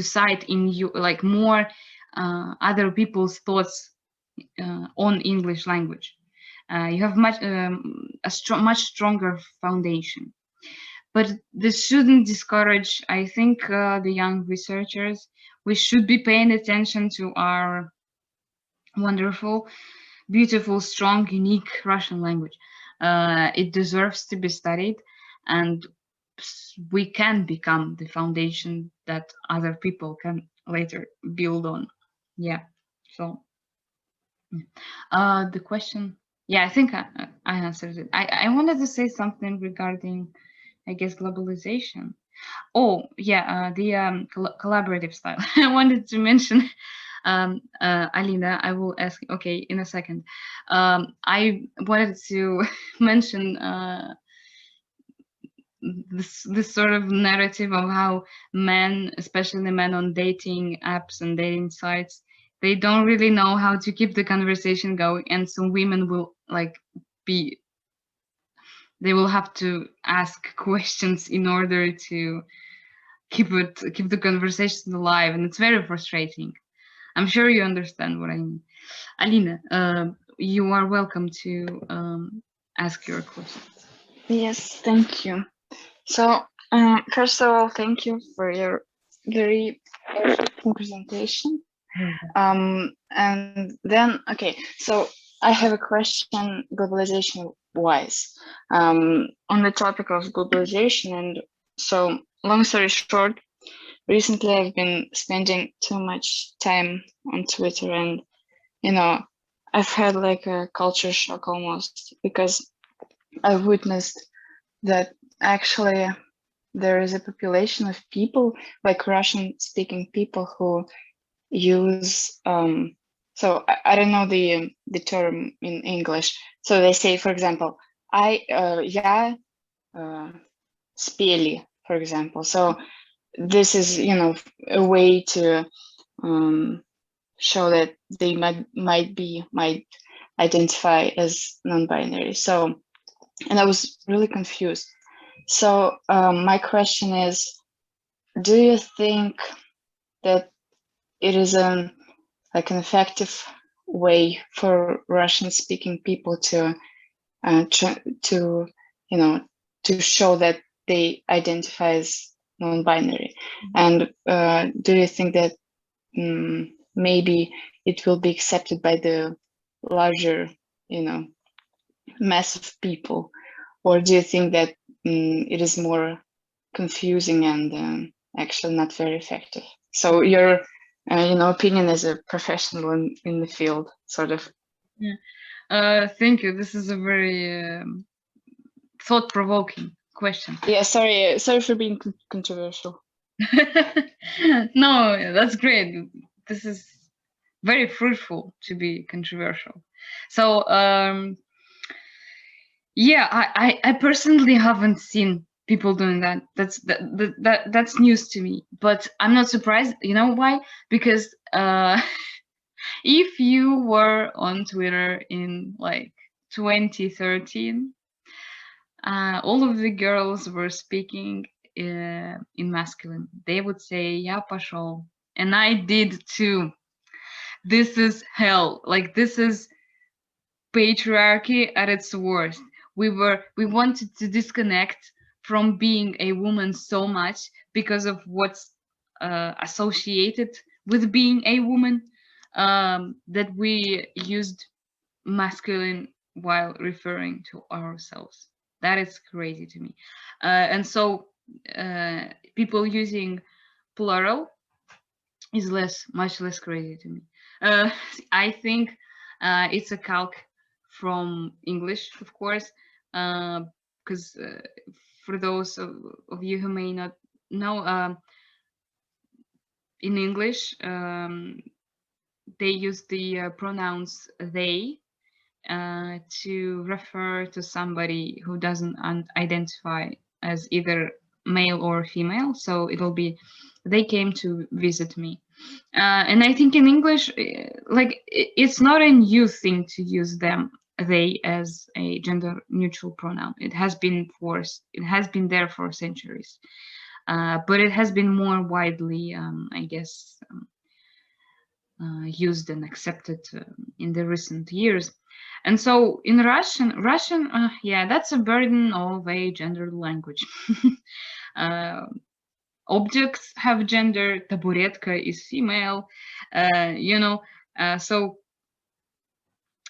cite in you, like more other people's thoughts on English language. You have much stronger foundation. But this shouldn't discourage, I think, the young researchers. We should be paying attention to our wonderful, beautiful, strong, unique Russian language. It deserves to be studied, and we can become the foundation that other people can later build on. Yeah. So the question, yeah, I think I answered it. I wanted to say something regarding, I guess, globalization. Oh yeah, the collaborative style. I wanted to mention, Alina, I will ask, okay, in a second. I wanted to mention this sort of narrative of how men, especially men on dating apps and dating sites, they don't really know how to keep the conversation going, and so women will they will have to ask questions in order to keep the conversation alive, and it's very frustrating. I'm sure you understand what I mean. Alina, you are welcome to ask your question. Yes, thank you. So, first of all, thank you for your very interesting presentation. And then, okay, so I have a question globalization-wise on the topic of globalization. And so, long story short, recently I've been spending too much time on Twitter, and I've had like a culture shock almost, because I witnessed that actually there is a population of people, like Russian speaking people, who use so I don't know the term in English. So they say, for example, я спели, for example. So this is a way to show that they might identify as non-binary. So, and I was really confused. So my question is, do you think that it is like an effective way for Russian-speaking people to show that they identify as non-binary? And do you think that maybe it will be accepted by the larger, mass of people, or do you think that it is more confusing and actually not very effective? So your opinion as a professional in the field, sort of. Yeah. Thank you. This is a very thought-provoking question. Yeah, sorry for being controversial. No, that's great. This is very fruitful to be controversial. So yeah, I personally haven't seen people doing that. That's news to me, but I'm not surprised. You know why? Because if you were on Twitter in like 2013, all of the girls were speaking in masculine. They would say "Я пошел," and I did too. This is hell. Like, this is patriarchy at its worst. We wanted to disconnect from being a woman so much because of what's associated with being a woman, that we used masculine while referring to ourselves. That is crazy to me. And so people using plural is much less crazy to me. I think it's a calc from English, of course, because for those of you who may not know, in English, they use the pronouns they to refer to somebody who doesn't identify as either male or female. So it'll be, they came to visit me. And I think in English, like, it's not a new thing to use they as a gender neutral pronoun. It has been there for centuries, but it has been more widely, I guess, used and accepted in the recent years. And so in Russian, yeah, that's a burden of a gendered language. Objects have gender. Taburetka is female. So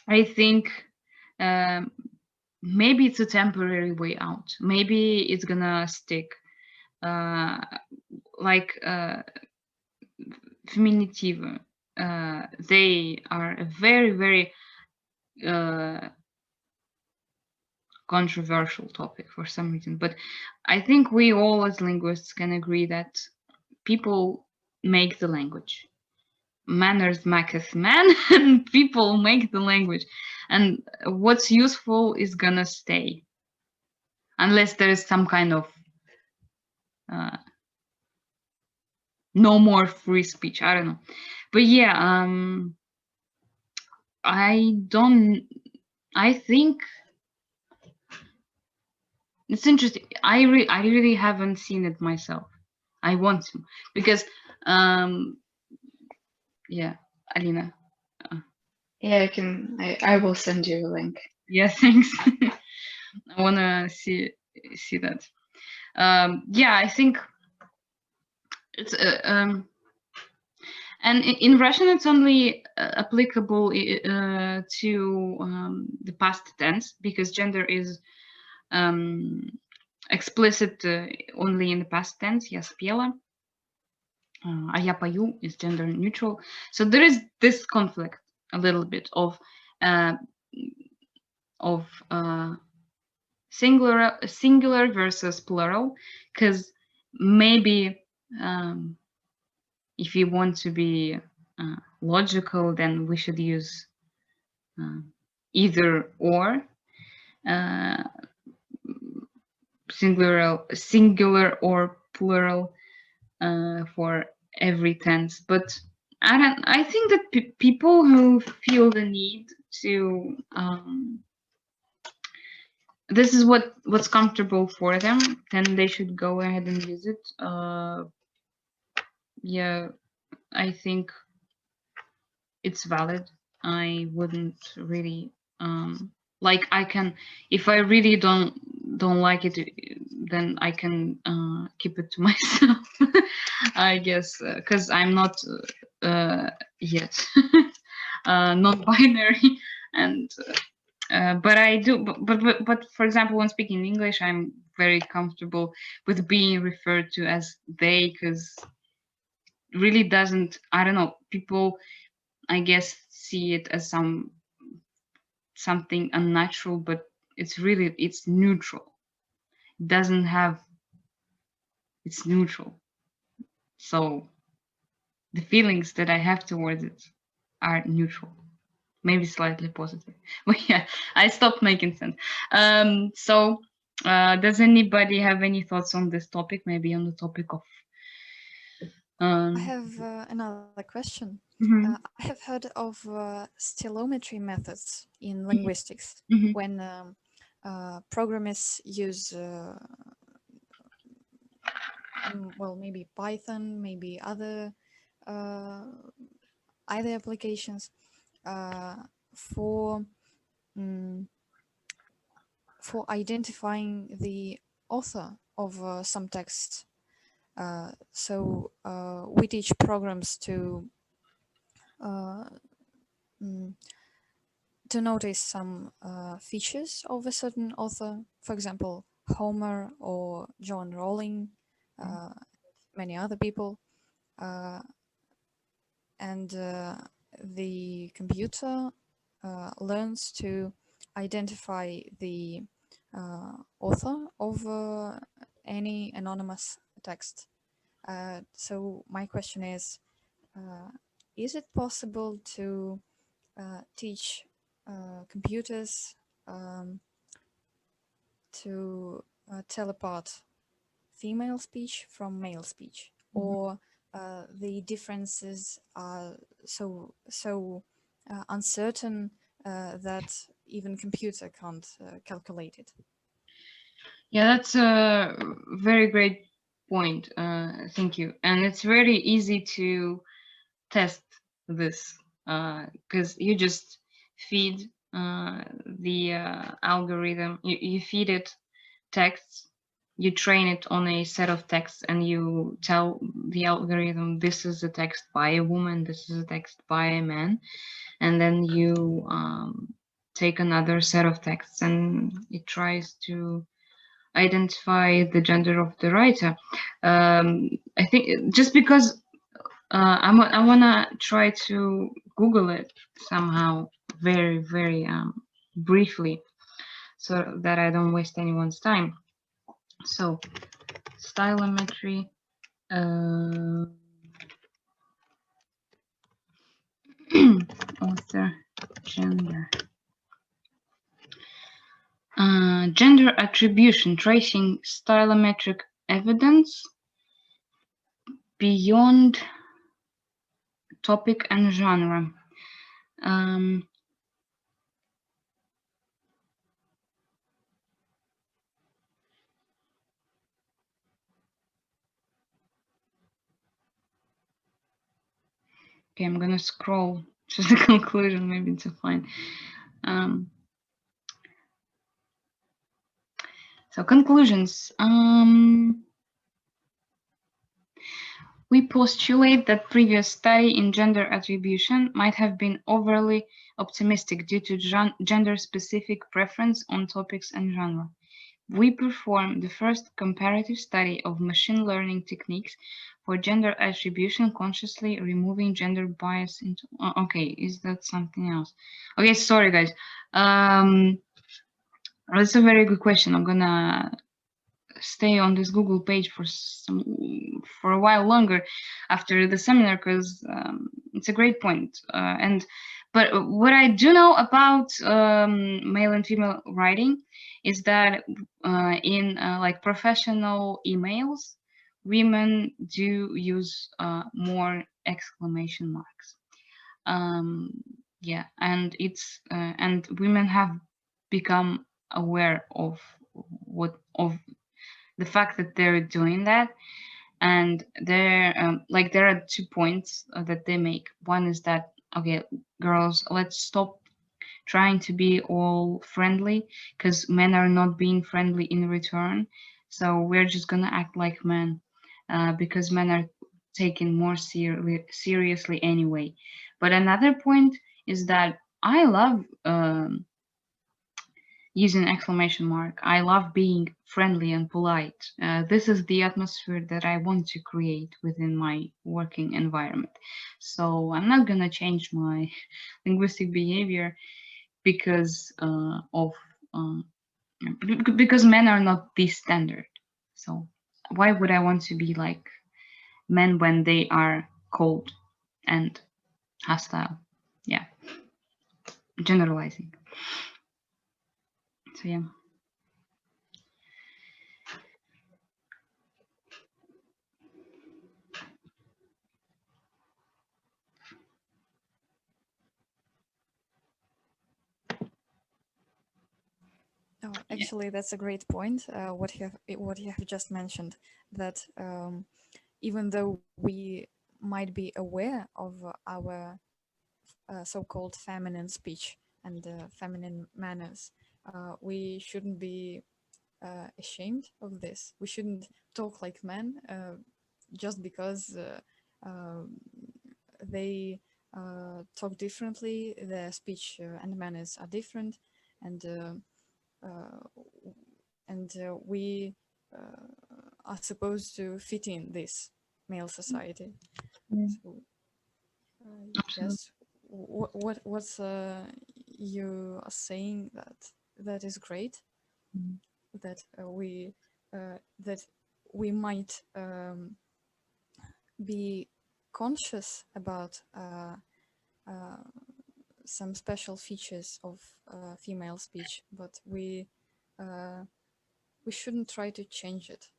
I think maybe it's a temporary way out. Maybe it's gonna stick. Like feminitive. They are a very, very controversial topic for some reason, but I think we all as linguists can agree that people make the language. Manners maketh man, and people make the language, and what's useful is gonna stay, unless there is some kind of no more free speech. I don't know, but yeah, I think it's interesting. I really haven't seen it myself. I want to, because yeah, Alina. Yeah, I will send you a link. Yeah, thanks. I wanna see that. Yeah, I think it's and in Russian it's only applicable to the past tense, because gender is explicit only in the past tense. Я спела, а я пою is gender neutral. So there is this conflict a little bit of singular versus plural, because maybe if you want to be logical, then we should use either or, singular or plural for every tense. But I think that people who feel the need to this is what's comfortable for them, then they should go ahead and use it. Yeah, I think it's valid. I wouldn't really like, I can, if I really don't like it, then I can keep it to myself. I guess, because I'm not yet non-binary. And but I do, but for example, when speaking English, I'm very comfortable with being referred to as they, because really doesn't, I don't know, people, I guess, see it as something unnatural, but it's really, it's neutral. It doesn't have, it's neutral. So the feelings that I have towards it are neutral, maybe slightly positive. But yeah, I stopped making sense. So does anybody have any thoughts on this topic? Maybe on the topic of I have another question. mhm, I have heard of stylometry methods in linguistics mhm, when programmers use, well, maybe Python, maybe other applications for identifying the author of some text. So we teach programs to notice some features of a certain author, for example, Homer or John Rowling, many other people, and the computer learns to identify the author of any anonymous text. So my question is it possible to teach computers to tell apart female speech from male speech, or the differences are so uncertain that even computer can't calculate it? yeah, that's a very great point. Thank you. And it's very easy to test this because you just feed the algorithm, you feed it texts, you train it on a set of texts, and you tell the algorithm, this is a text by a woman, this is a text by a man, and then you take another set of texts and it tries to identify the gender of the writer. I think just because I want to try to Google it somehow very, very briefly so that I don't waste anyone's time. So, stylometry, author, gender. Gender attribution, tracing stylometric evidence beyond topic and genre. Okay, I'm gonna scroll to the conclusion, maybe to find. So conclusions. We postulate that previous study in gender attribution might have been overly optimistic due to gender-specific preference on topics and genre. We performed the first comparative study of machine learning techniques for gender attribution, consciously removing gender bias into. Okay, is that something else? Okay, sorry guys. That's a very good question. I'm gonna stay on this Google page for a while longer after the seminar, because it's a great point. But what I do know about male and female writing is that in like professional emails, women do use more exclamation marks. Yeah, and it's and women have become aware of the fact that they're doing that, and there are 2 points that they make. One is that, okay, girls, let's stop trying to be all friendly, because men are not being friendly in return, so we're just gonna act like men because men are taken more seriously anyway. But another point is that I love using exclamation mark. I love being friendly and polite. This is the atmosphere that I want to create within my working environment. So I'm not gonna change my linguistic behavior because because men are not the standard. So why would I want to be like men when they are cold and hostile? Yeah, generalizing. So yeah. Oh, actually, that's a great point. What you have just mentioned, that even though we might be aware of our so-called feminine speech and feminine manners, we shouldn't be ashamed of this. We shouldn't talk like men just because they talk differently. Their speech and manners are different, and we are supposed to fit in this male society. So, yes, what's you are saying, that is great. That we might be conscious about some special features of female speech, but we shouldn't try to change it.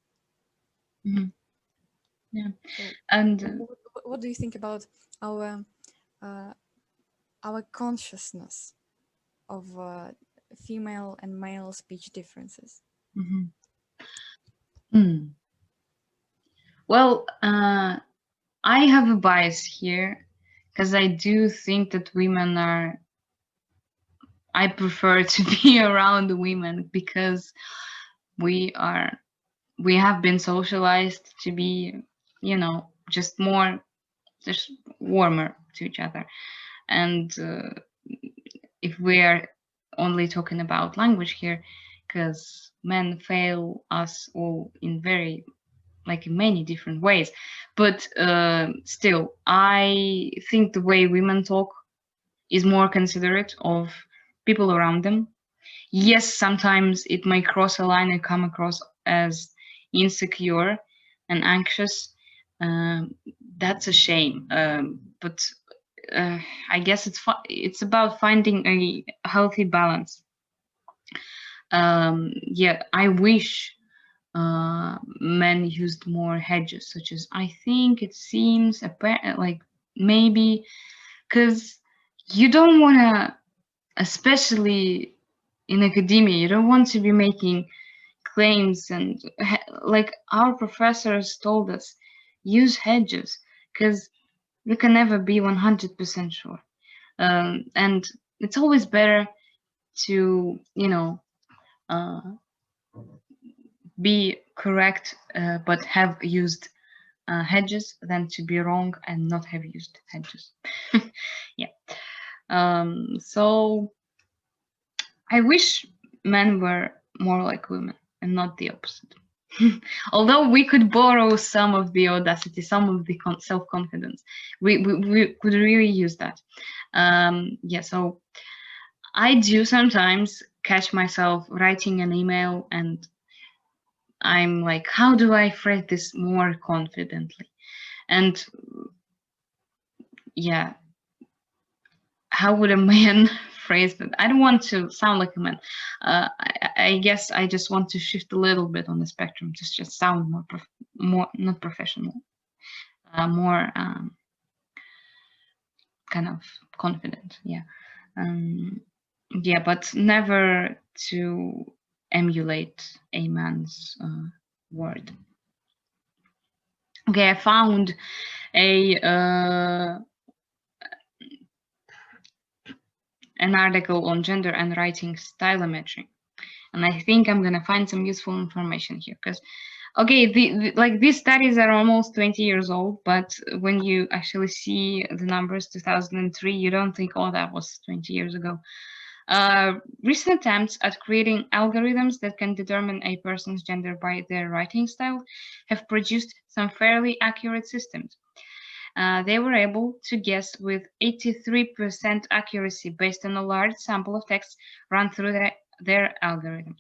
Yeah, So and what do you think about our consciousness of female and male speech differences? Well, I have a bias here because I do think that women are. I prefer to be around women because we have been socialized to be, just warmer to each other. And if we are only talking about language here, because men fail us all in many different ways, but still, I think the way women talk is more considerate of people around them. Yes, sometimes it may cross a line and come across as insecure and anxious. That's a shame. But I guess it's about finding a healthy balance. Yeah, I wish men used more hedges, such as I think it seems like maybe because you don't want to, especially in academia, you don't want to be making claims and like our professors told us, use hedges because you can never be 100% sure. And it's always better to, be correct but have used hedges than to be wrong and not have used hedges. Yeah. So I wish men were more like women and not the opposite. Although we could borrow some of the audacity, some of the self-confidence, we could really use that. Yeah, so I do sometimes catch myself writing an email and I'm like, how do I phrase this more confidently? And yeah, how would a man phrase that? I don't want to sound like a man. I guess I just want to shift a little bit on the spectrum to just sound more not professional, more kind of confident. Yeah, yeah, but never to emulate a man's word. Okay, I found an article on gender and writing stylometry, and I think I'm gonna find some useful information here because Okay, like these studies are almost 20 years old, but when you actually see the numbers 2003, you don't think, oh, that was 20 years ago. Recent attempts at creating algorithms that can determine a person's gender by their writing style have produced some fairly accurate systems. They were able to guess with 83% accuracy based on a large sample of text run through their algorithm.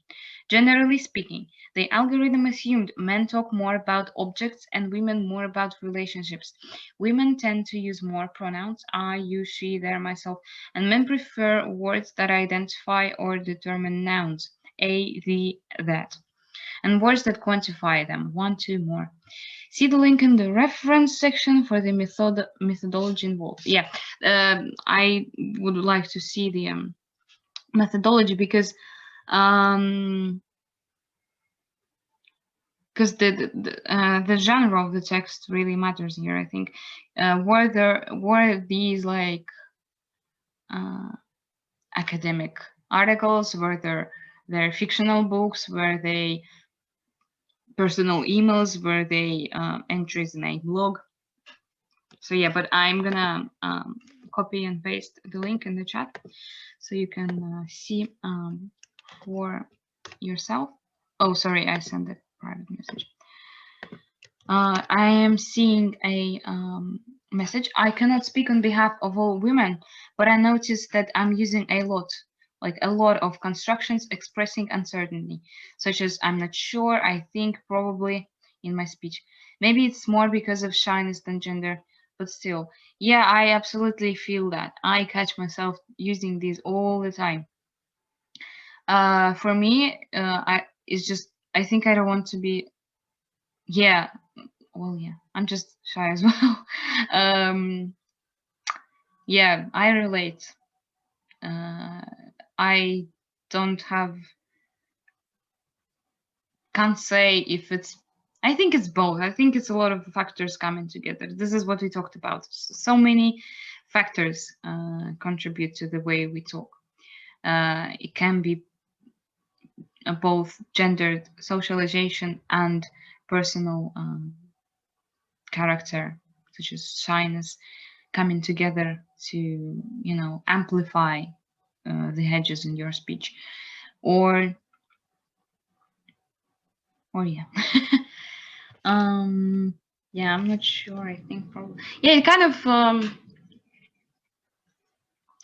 Generally speaking, the algorithm assumed men talk more about objects and women more about relationships. Women tend to use more pronouns, I, you, she, their, myself, and men prefer words that identify or determine nouns, a, the, that, and words that quantify them, one, two, more. See the link in the reference section for the methodology involved. Yeah, I would like to see the methodology because the genre of the text really matters here. I think were these like academic articles, were there fictional books, were they personal emails, were they entries in a blog? So yeah, but I'm gonna copy and paste the link in the chat so you can see for yourself. Oh, sorry, I sent a private message. I am seeing a message. I cannot speak on behalf of all women, but I noticed that I'm using a lot of constructions expressing uncertainty, such as I'm not sure, I think, probably in my speech. Maybe it's more because of shyness than gender, but still, yeah, I absolutely feel that. I catch myself using these all the time. For me, I think I don't want to be, yeah, well, yeah, I'm just shy as well. Yeah, I relate. I don't have, can't say if it's, I think it's both. I think it's a lot of factors coming together. This is what we talked about. So many factors contribute to the way we talk. It can be both gendered socialization and personal character, such as shyness, coming together to, you know, amplify the hedges in your speech, or yeah. Yeah, I'm not sure. I think probably, yeah, it kind of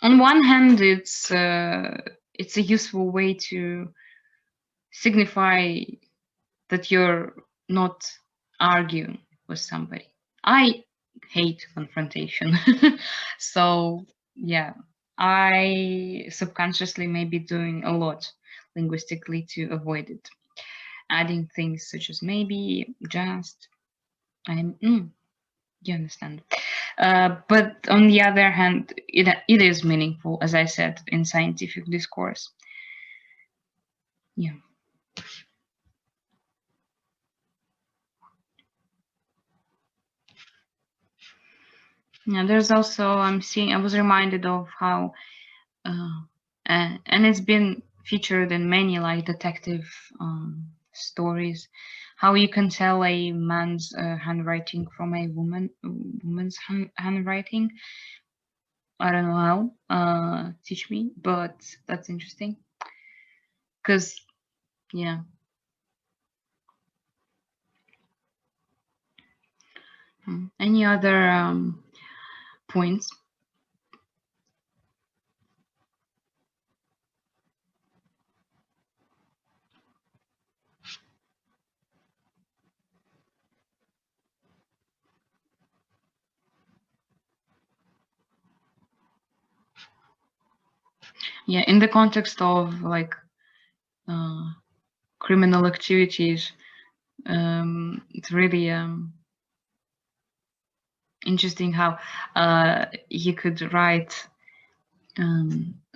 on one hand it's a useful way to signify that you're not arguing with somebody. I hate confrontation. So yeah, I subconsciously may be doing a lot linguistically to avoid it, adding things such as maybe, just, I'm you understand. But on the other hand, it is meaningful, as I said, in scientific discourse. Yeah. Yeah, there's also, I was reminded of how, and it's been featured in many like detective stories, how you can tell a man's handwriting from a woman's handwriting. I don't know how, teach me, but that's interesting. Because, yeah. Any other points? Yeah, in the context of like criminal activities, it's really interesting how you could write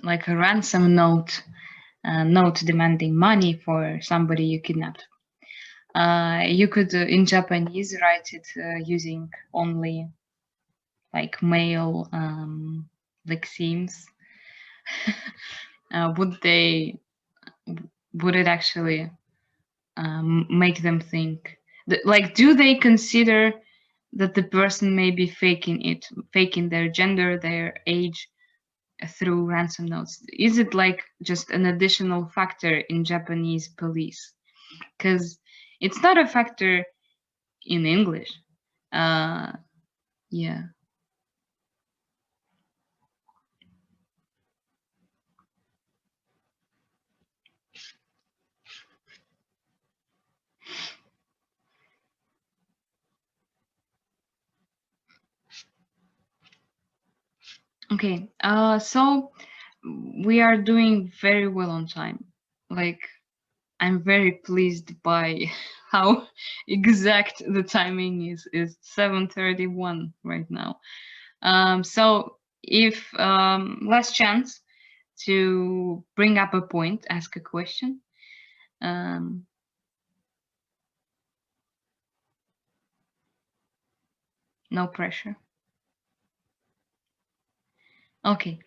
like a ransom note, note demanding money for somebody you kidnapped. You could, in Japanese, write it using only like male lexemes. Would it actually make them think Like, do they consider that the person may be faking their gender, their age through ransom notes? Is it like just an additional factor in Japanese police? Because it's not a factor in English. Yeah. Okay, so we are doing very well on time. Like, I'm very pleased by how exact the timing is. It's 7:31 right now. So if last chance to bring up a point, ask a question. No pressure. Okay.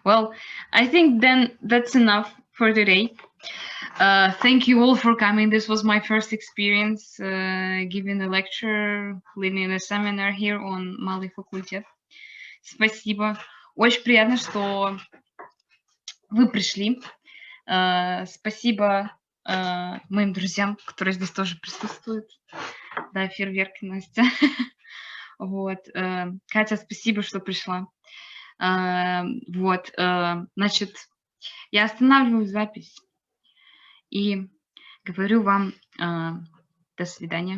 Well, I think then that's enough for today. Thank you all for coming. This was my first experience giving a lecture, leading a seminar here on Малый факультет. Спасибо. Очень приятно, что вы пришли. Спасибо моим друзьям, которые здесь тоже присутствуют. Да, фейерверки, Настя. Вот. Катя, спасибо, что пришла. Вот. Значит, я останавливаю запись и говорю вам до свидания.